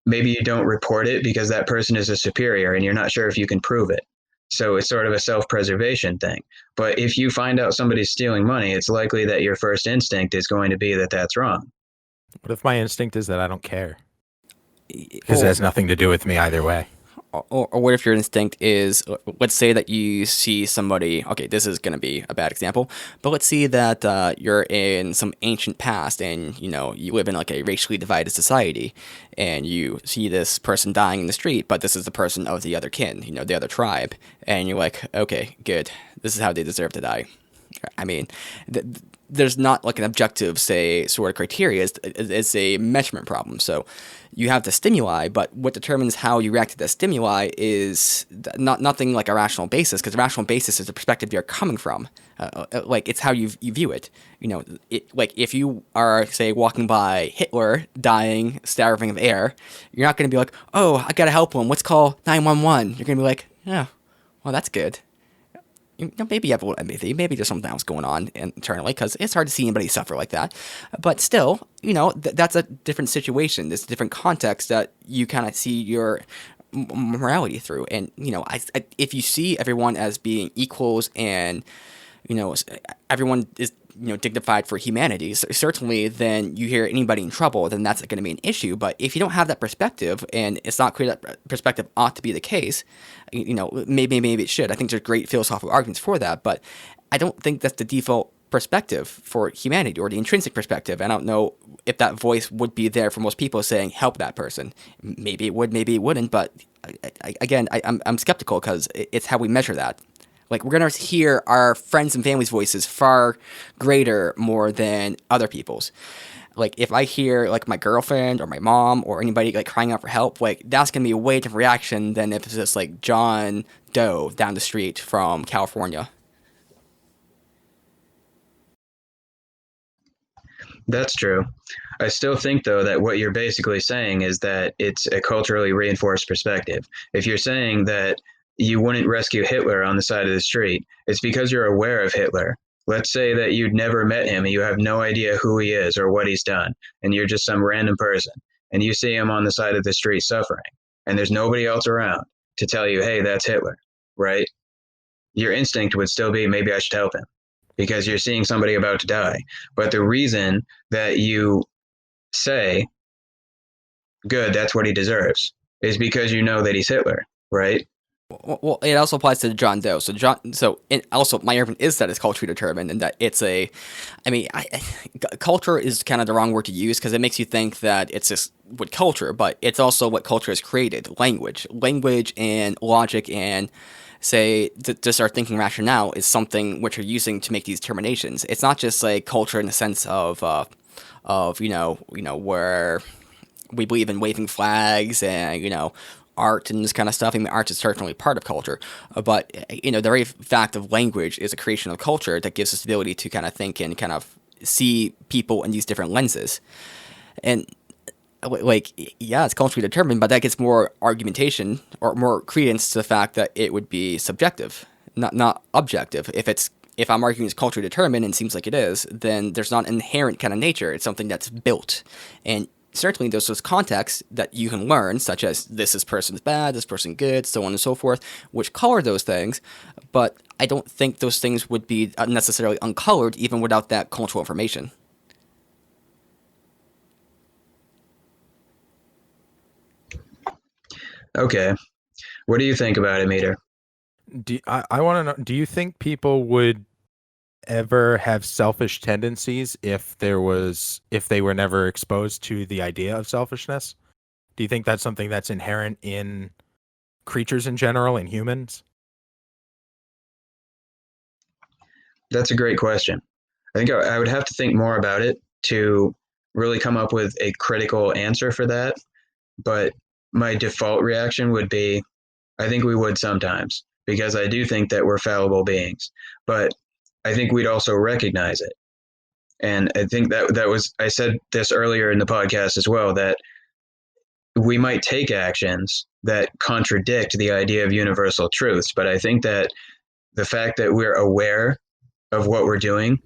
maybe you don't report it because that person is a superior and you're not sure if you can prove it. So it's sort of a self-preservation thing. But if you find out somebody's stealing money, it's likely that your first instinct is going to be that that's wrong. What if my instinct is that I don't care? Because it has nothing to do with me either way. Or what if your instinct is, let's say that you see somebody, okay, this is going to be a bad example, but let's see that you're in some ancient past and, you live in like a racially divided society and you see this person dying in the street, but this is the person of the other kin, the other tribe. And you're like, okay, good. This is how they deserve to die. I mean, there's not like an objective, say, sort of criteria. It's a measurement problem. So you have the stimuli, but what determines how you react to the stimuli is nothing like a rational basis, because the rational basis is the perspective you're coming from. Like, it's how you view it. Like if you are, say, walking by Hitler dying, starving of air, you're not going to be like, oh, I got to help him. Let's call 911. You're going to be like, yeah, well, that's good. Maybe you have a little empathy. Maybe there's something else going on internally, because it's hard to see anybody suffer like that. But still, that's a different situation. There's a different context that you kind of see your morality through. And, if you see everyone as being equals and, everyone is, dignified for humanity, certainly then you hear anybody in trouble, then that's going to be an issue. But if you don't have that perspective, and it's not clear that perspective ought to be the case, maybe it should. I think there's great philosophical arguments for that, but I don't think that's the default perspective for humanity, or the intrinsic perspective. I don't know if that voice would be there for most people saying, help that person. Maybe it would, maybe it wouldn't, but I'm skeptical, because it's how we measure that. Like, we're going to hear our friends and family's voices far more than other people's. Like, if I hear, like, my girlfriend or my mom or anybody, like, crying out for help, like, that's going to be a way different reaction than if it's just, like, John Doe down the street from California. That's true. I still think, though, that what you're basically saying is that it's a culturally reinforced perspective. If you're saying that you wouldn't rescue Hitler on the side of the street, it's because you're aware of Hitler. Let's say that you'd never met him and you have no idea who he is or what he's done, and you're just some random person, and you see him on the side of the street suffering, and there's nobody else around to tell you, hey, that's Hitler, right? Your instinct would still be, maybe I should help him, because you're seeing somebody about to die. But the reason that you say, good, that's what he deserves, is because you know that he's Hitler, right? Well, it also applies to John Doe. So also my argument is that it's culturally determined, and that it's culture is kind of the wrong word to use, because it makes you think that it's just what culture, but it's also what culture has created. Language and logic, and say just our thinking rationale is something which you're using to make these determinations. It's not just like culture in the sense of of where we believe in waving flags and art and this kind of stuff. I mean, art is certainly part of culture, but the very fact of language is a creation of culture that gives us the ability to kind of think and kind of see people in these different lenses. And like, yeah, it's culturally determined, but that gets more argumentation or more credence to the fact that it would be subjective, not objective. If I'm arguing it's culturally determined and it seems like it is, then there's not an inherent kind of nature. It's something that's built. And certainly there's those contexts that you can learn, such as this person's bad, this person good, so on and so forth, which color those things. But I don't think those things would be necessarily uncolored even without that cultural information. Okay. What do you think about it, Meter? I want to know, do you think people would ever have selfish tendencies if they were never exposed to the idea of selfishness? Do you think that's something that's inherent in creatures in general, in humans? That's a great question. I think I would have to think more about it to really come up with a critical answer for that. But my default reaction would be, I think we would sometimes, because I do think that we're fallible beings. But I think we'd also recognize it. And I think that was, I said this earlier in the podcast as well, that we might take actions that contradict the idea of universal truths. But I think that the fact that we're aware of what we're doing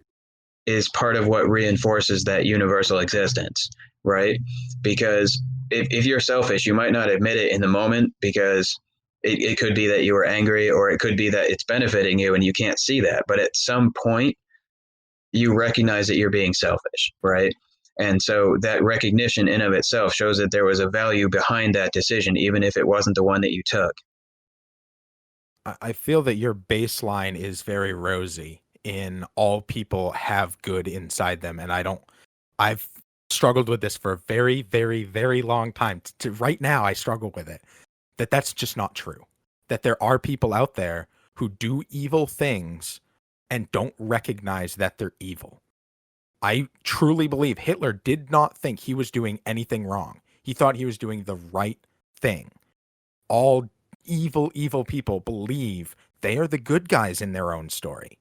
is part of what reinforces that universal existence, right? Because if you're selfish, you might not admit it in the moment because it could be that you were angry, or it could be that it's benefiting you and you can't see that. But at some point, you recognize that you're being selfish, right? And so that recognition in of itself shows that there was a value behind that decision, even if it wasn't the one that you took. I feel that your baseline is very rosy in all people have good inside them. And I've struggled with this for a very, very, very long time. Right now, I struggle with it. That's just not true. That there are people out there who do evil things and don't recognize that they're evil. I truly believe Hitler did not think he was doing anything wrong. He thought he was doing the right thing. All evil people believe they are the good guys in their own story.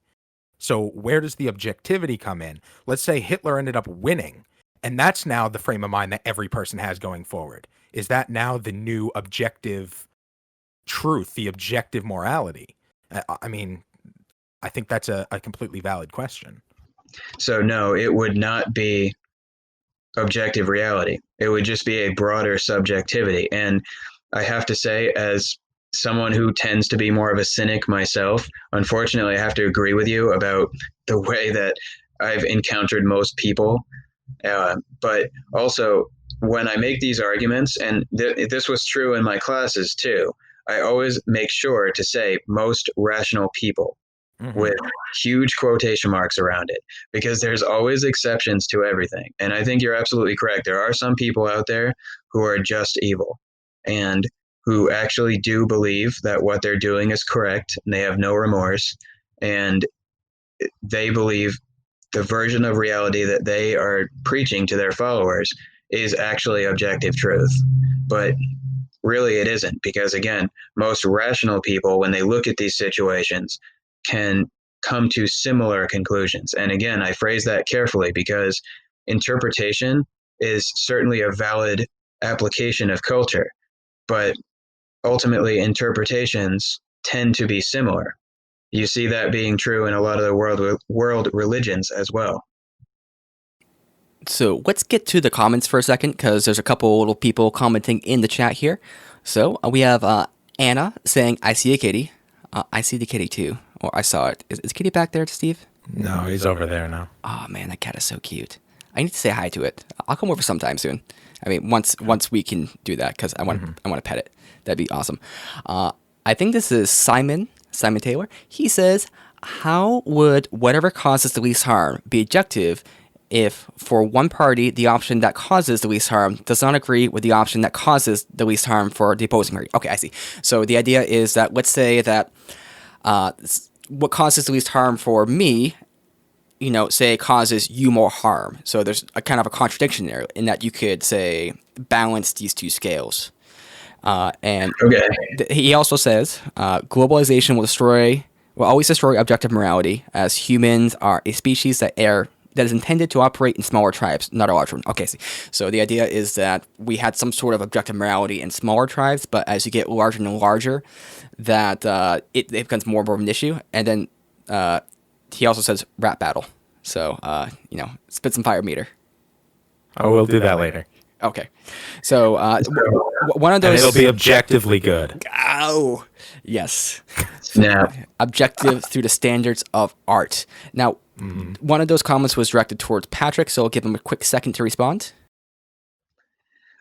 So where does the objectivity come in? Let's say Hitler ended up winning, and that's now the frame of mind that every person has going forward. Is that now the new objective truth, the objective morality? I mean, I think that's a completely valid question. So no, it would not be objective reality. It would just be a broader subjectivity. And I have to say, as someone who tends to be more of a cynic myself, unfortunately, I have to agree with you about the way that I've encountered most people. But also, when I make these arguments, and this was true in my classes too, I always make sure to say most rational people with huge quotation marks around it, because there's always exceptions to everything. And I think you're absolutely correct. There are some people out there who are just evil and who actually do believe that what they're doing is correct, and they have no remorse, and they believe the version of reality that they are preaching to their followers is actually objective truth. But really it isn't, because again, most rational people, when they look at these situations, can come to similar conclusions. And again, I phrase that carefully because interpretation is certainly a valid application of culture, but ultimately interpretations tend to be similar. You see that being true in a lot of the world religions as well. So let's get to the comments for a second, because there's a couple little people commenting in the chat here. So we have Anna saying, I see a kitty. I see the kitty too. Or I saw it. Is Kitty back there, Steve? No, he's over there now. Oh man, that cat is so cute. I need to say hi to it. I'll come over sometime soon. I mean, once we can do that, because I want to pet it. That'd be awesome. I think this is Simon Taylor. He says, how would whatever causes the least harm be objective if for one party the option that causes the least harm does not agree with the option that causes the least harm for the opposing party? Okay, I see. So the idea is that, let's say that what causes the least harm for me say causes you more harm. So there's a kind of a contradiction there in that you could say balance these two scales. And Okay. he also says globalization will always destroy objective morality, as humans are a species that is intended to operate in smaller tribes, not a large one. Okay, so the idea is that we had some sort of objective morality in smaller tribes, but as you get larger and larger, that it becomes more and more of an issue. And then he also says rap battle. So spit some fire meter. Oh, we'll do that later. Okay, so one of those. And it'll be objectively good. Oh, yes. Snap. Objective through the standards of art. Now, one of those comments was directed towards Patrick, so I'll give him a quick second to respond.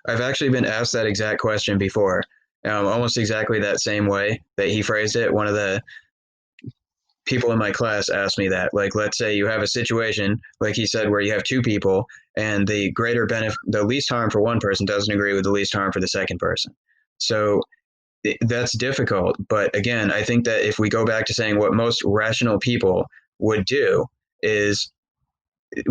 I've actually been asked that exact question before, almost exactly that same way that he phrased it. One of the people in my class asked me that. Like, let's say you have a situation, like he said, where you have two people, and the least harm for one person doesn't agree with the least harm for the second person. So that's difficult. But again, I think that if we go back to saying what most rational people would do is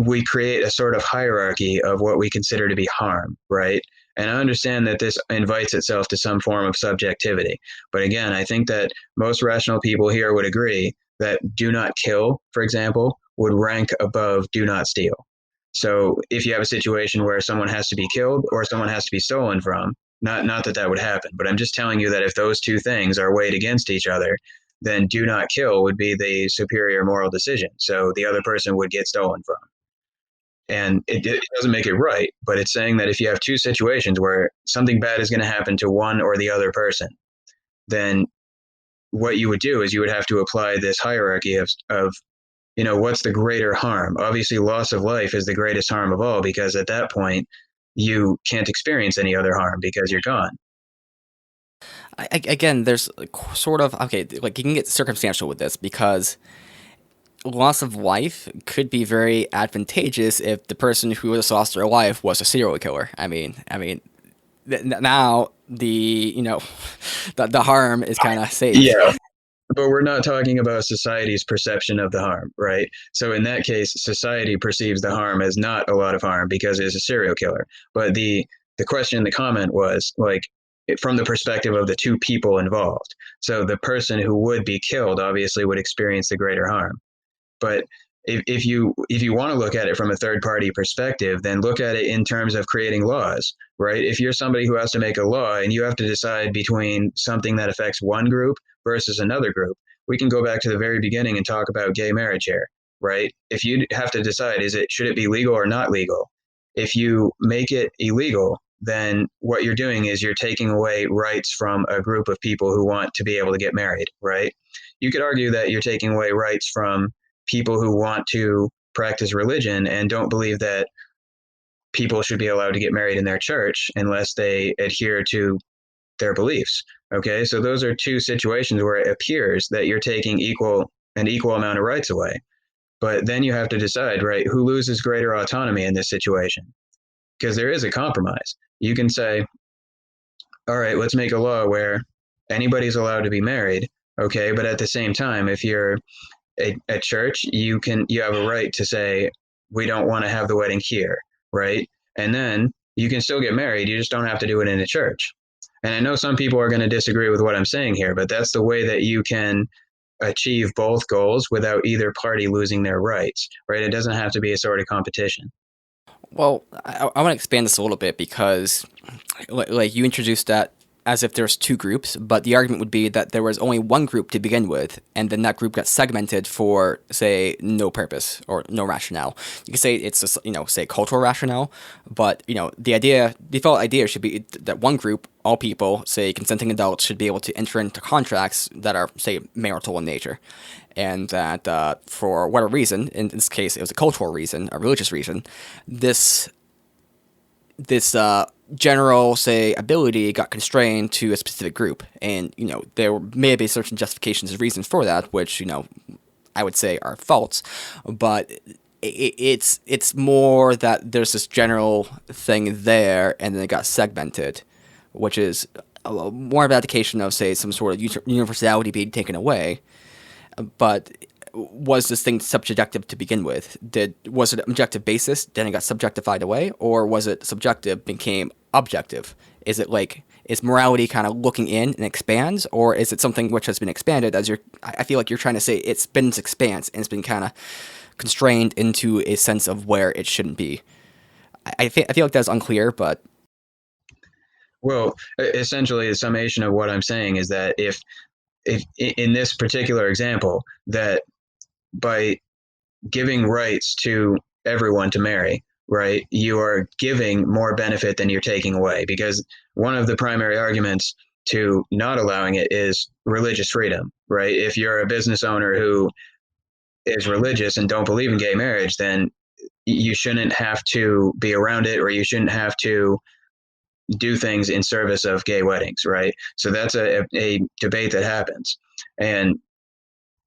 we create a sort of hierarchy of what we consider to be harm, right? And I understand that this invites itself to some form of subjectivity. But again, I think that most rational people here would agree that do not kill, for example, would rank above do not steal. So if you have a situation where someone has to be killed or someone has to be stolen from, not that would happen, but I'm just telling you that if those two things are weighed against each other, then do not kill would be the superior moral decision. So the other person would get stolen from. And it doesn't make it right, but it's saying that if you have two situations where something bad is going to happen to one or the other person, then what you would do is you would have to apply this hierarchy of what's the greater harm? Obviously, loss of life is the greatest harm of all, because at that point, you can't experience any other harm because you're gone. Again, there's sort of, okay, like you can get circumstantial with this, because loss of life could be very advantageous if the person who just lost their life was a serial killer. I mean, now the the harm is kind of safe. Yeah, but we're not talking about society's perception of the harm, right? So in that case, society perceives the harm as not a lot of harm because it's a serial killer. But the question in the comment was like, from the perspective of the two people involved. So the person who would be killed obviously would experience the greater harm. But if you want to look at it from a third party perspective, then look at it in terms of creating laws, right? If you're somebody who has to make a law and you have to decide between something that affects one group versus another group, we can go back to the very beginning and talk about gay marriage here, right? If you have to decide, should it be legal or not legal? If you make it illegal, then what you're doing is you're taking away rights from a group of people who want to be able to get married, right? You could argue that you're taking away rights from people who want to practice religion and don't believe that people should be allowed to get married in their church unless they adhere to their beliefs. Okay, so those are two situations where it appears that you're taking an equal amount of rights away. But then you have to decide, right, who loses greater autonomy in this situation? Because there is a compromise. You can say, all right, let's make a law where anybody's allowed to be married. Okay, but at the same time, if you're at church, you have a right to say, we don't want to have the wedding here, right? And then you can still get married. You just don't have to do it in a church. And I know some people are going to disagree with what I'm saying here, but that's the way that you can achieve both goals without either party losing their rights, right? It doesn't have to be a sort of competition. Well, I want to expand this a little bit, because like you introduced that as if there's two groups, but the argument would be that there was only one group to begin with, and then that group got segmented for, say, no purpose or no rationale. You could say it's say cultural rationale, but the default idea should be that one group, all people, say consenting adults, should be able to enter into contracts that are, say, marital in nature, and that for whatever reason, in this case it was a cultural reason, a religious reason, this general, say, ability got constrained to a specific group, and there may be certain justifications and reasons for that, which I would say are false, but it's more that there's this general thing there, and then it got segmented, which is more of an indication of, say, some sort of universality being taken away. But was this thing subjective to begin with? Was it an objective basis, then it got subjectified away, or was it subjective became objective? Is it like, is morality kind of looking in and expands, or is it something which has been expanded? I feel like you're trying to say it's been its expanse and it's been kind of constrained into a sense of where it shouldn't be. I feel like that's unclear, but Well, essentially, the summation of what I'm saying is that if in this particular example, that by giving rights to everyone to marry, right, you are giving more benefit than you're taking away, because one of the primary arguments to not allowing it is religious freedom, right? If you're a business owner who is religious and don't believe in gay marriage, then you shouldn't have to be around it, or you shouldn't have to do things in service of gay weddings, right? So that's a debate that happens. And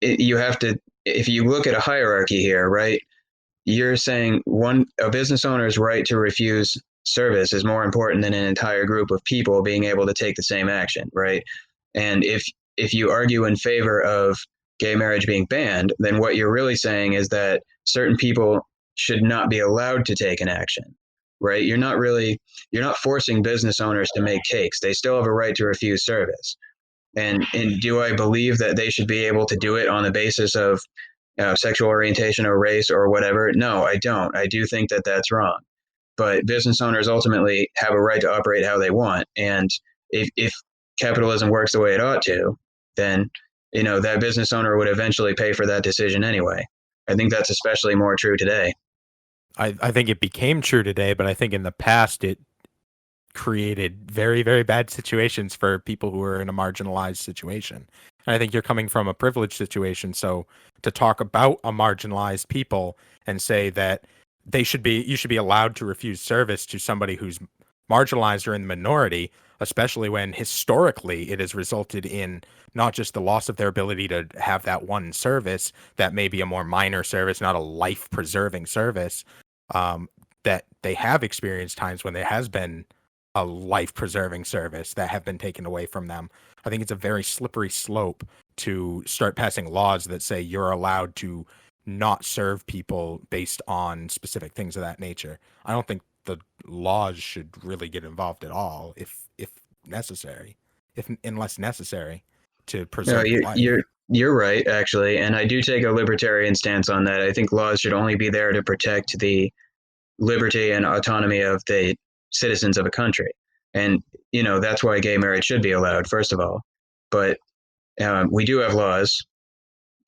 you have to, if you look at a hierarchy here, right, you're saying a business owner's right to refuse service is more important than an entire group of people being able to take the same action, right? And if you argue in favor of gay marriage being banned, then what you're really saying is that certain people should not be allowed to take an action, right? You're not forcing business owners to make cakes. They still have a right to refuse service. And do I believe that they should be able to do it on the basis of sexual orientation or race or whatever? No, I don't. I do think that that's wrong. But business owners ultimately have a right to operate how they want. And if capitalism works the way it ought to, then that business owner would eventually pay for that decision anyway. I think that's especially more true today. I think it became true today, but I think in the past it created very, very bad situations for people who are in a marginalized situation. And I think you're coming from a privileged situation. So to talk about a marginalized people and say that you should be allowed to refuse service to somebody who's marginalized or in the minority, especially when historically it has resulted in not just the loss of their ability to have that one service that may be a more minor service, not a life-preserving service, that they have experienced times when there has been a life-preserving service that have been taken away from them. I think it's a very slippery slope to start passing laws that say you're allowed to not serve people based on specific things of that nature. I don't think the laws should really get involved at all, if necessary, unless necessary to No, preserve life. you're right, actually, and I do take a libertarian stance on that. I think laws should only be there to protect the liberty and autonomy of the citizens of a country, and that's why gay marriage should be allowed, first of all. But we do have laws,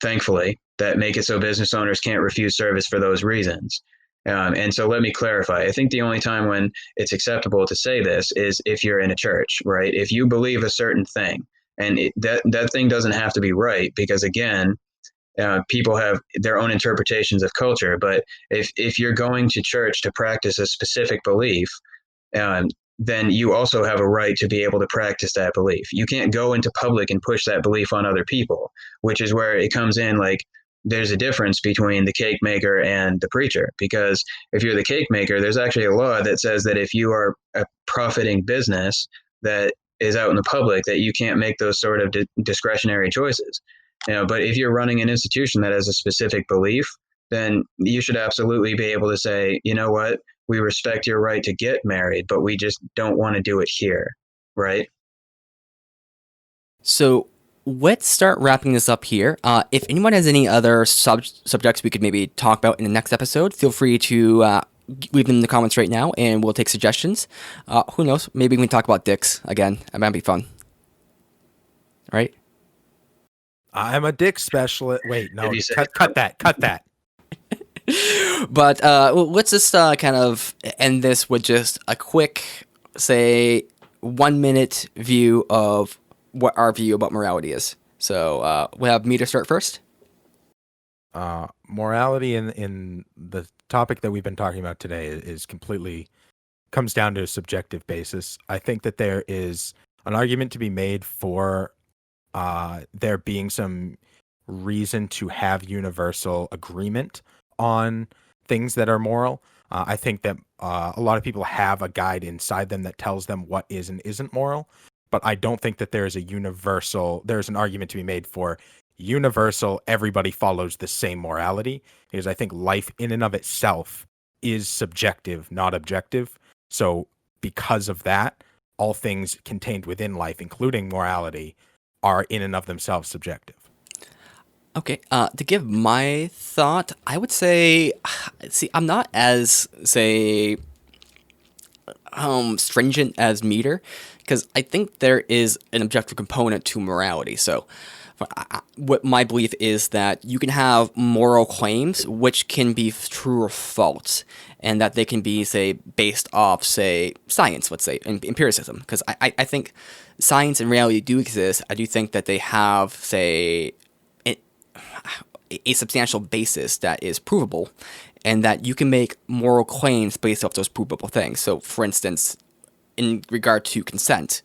thankfully, that make it so business owners can't refuse service for those reasons. And so let me clarify. I think the only time when it's acceptable to say this is if you're in a church, right? If you believe a certain thing, and that thing doesn't have to be right, because again, people have their own interpretations of culture. But if you're going to church to practice a specific belief, then you also have a right to be able to practice that belief. You can't go into public and push that belief on other people, which is where it comes in. Like, there's a difference between the cake maker and the preacher, because if you're the cake maker, there's actually a law that says that if you are a profiting business that is out in the public, that you can't make those sort of discretionary choices. But if you're running an institution that has a specific belief, then you should absolutely be able to say, you know what, we respect your right to get married, but we just don't want to do it here, right? So let's start wrapping this up here. If anyone has any other subjects we could maybe talk about in the next episode, feel free to leave them in the comments right now, and we'll take suggestions. Who knows? Maybe we can talk about dicks again. That might be fun. All right? I'm a dick specialist. Wait, no, cut that. But let's just kind of end this with just a quick, say, 1 minute view of what our view about morality is. So we'll have me to start first. Morality in the topic that we've been talking about today is completely comes down to a subjective basis. I think that there is an argument to be made for there being some reason to have universal agreement on things that are moral. I think that a lot of people have a guide inside them that tells them what is and isn't moral, but I don't think that there's an argument to be made for universal, everybody follows the same morality, because I think life in and of itself is subjective, not objective. So because of that, all things contained within life, including morality, are in and of themselves subjective. Okay, to give my thought, I would say, see, I'm not as, say, stringent as meter, because I think there is an objective component to morality. So, what my belief is that you can have moral claims which can be true or false, and that they can be, say, based off, say, science, let's say, empiricism. Because I think science and reality do exist. I do think that they have, say, a substantial basis that is provable, and that you can make moral claims based off those provable things. So, for instance, in regard to consent,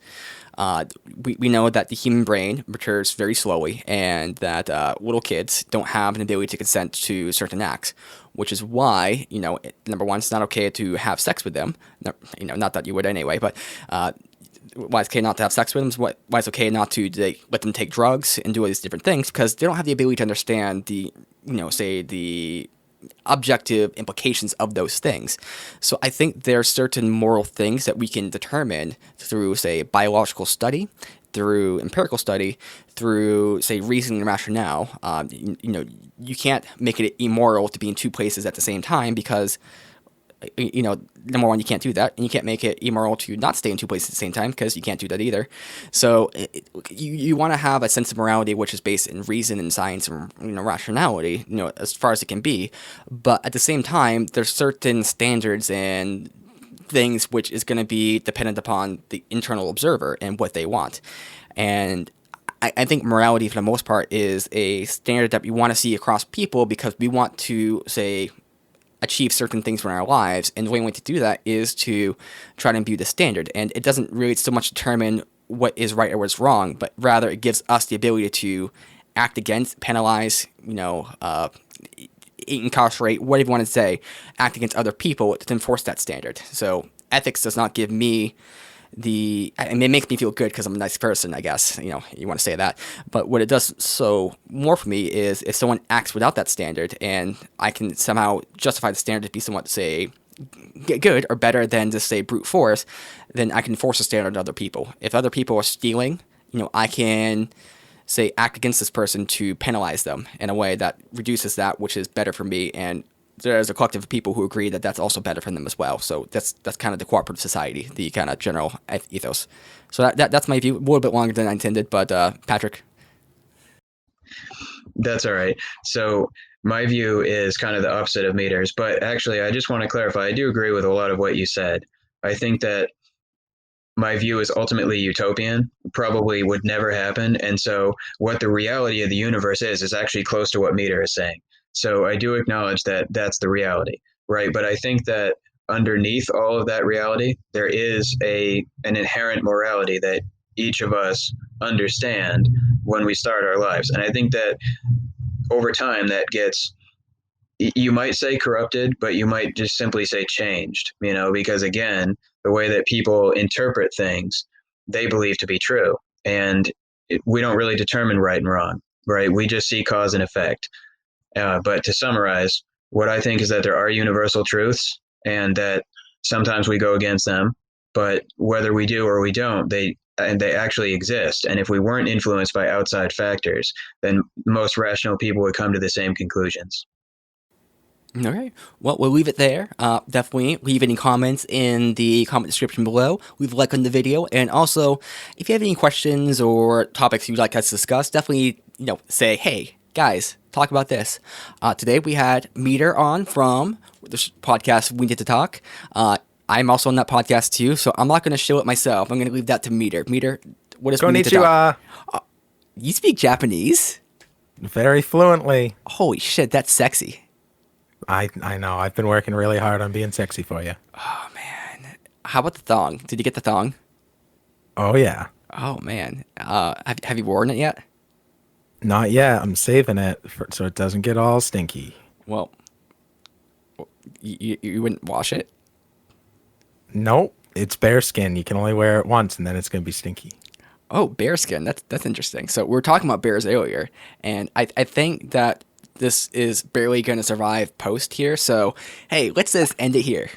we know that the human brain matures very slowly, and that little kids don't have an ability to consent to certain acts, which is why, number one, it's not okay to have sex with them. Not that you would anyway, but why it's okay not to have sex with them, why it's okay not to let them take drugs and do all these different things, because they don't have the ability to understand the, say, the objective implications of those things. So I think there are certain moral things that we can determine through, say, biological study, through empirical study, through, say, reasoning and rationale. You can't make it immoral to be in two places at the same time, because number one, you can't do that, and you can't make it immoral to not stay in two places at the same time, because you can't do that either. So you want to have a sense of morality which is based in reason and science and rationality, as far as it can be. But at the same time, there's certain standards and things which is going to be dependent upon the internal observer and what they want. And I think morality, for the most part, is a standard that we want to see across people, because we want to, say, achieve certain things in our lives, and the only way to do that is to try to imbue the standard. And it doesn't really so much determine what is right or what's wrong, but rather it gives us the ability to act against, penalize, incarcerate, whatever you want to say, act against other people to enforce that standard. So ethics does not give me it makes me feel good because I'm a nice person, I guess, you want to say that. But what it does so more for me is if someone acts without that standard, and I can somehow justify the standard to be somewhat, say, good or better than just, say, brute force, then I can force a standard on other people. If other people are stealing, I can, say, act against this person to penalize them in a way that reduces that, which is better for me, and there's a collective of people who agree that that's also better for them as well. So that's kind of the cooperative society, the kind of general ethos. So that's my view. A little bit longer than I intended, but Patrick. That's all right. So my view is kind of the opposite of meters, but actually, I just want to clarify. I do agree with a lot of what you said. I think that my view is ultimately utopian, probably would never happen. And so what the reality of the universe is actually close to what meter is saying. So I do acknowledge that that's the reality, right? But I think that underneath all of that reality, there is an inherent morality that each of us understand when we start our lives. And I think that over time that gets, you might say corrupted, but you might just simply say changed, because again, the way that people interpret things, they believe to be true. And we don't really determine right and wrong, right? We just see cause and effect. But to summarize, what I think is that there are universal truths, and that sometimes we go against them, but whether we do or we don't, they actually exist. And if we weren't influenced by outside factors, then most rational people would come to the same conclusions. Okay. Well, we'll leave it there. Definitely leave any comments in the comment description below. Leave a like on the video. And also, if you have any questions or topics you'd like us to discuss, definitely, say, hey, guys, talk about this. Today we had Meter on from the podcast We Need to Talk. I'm also on that podcast too, so I'm not going to show it myself. I'm going to leave that to Meter. Meter, what is We Need to Talk? You speak Japanese? Very fluently. Holy shit, that's sexy. I know. I've been working really hard on being sexy for you. Oh, man. How about the thong? Did you get the thong? Oh, yeah. Oh, man. Have you worn it yet? Not yet. I'm saving it so it doesn't get all stinky. Well, you wouldn't wash it? Nope. It's bare skin. You can only wear it once, and then it's going to be stinky. Oh, bearskin. That's interesting. So we are talking about bears earlier, and I think that this is barely going to survive post here. So hey, let's just end it here.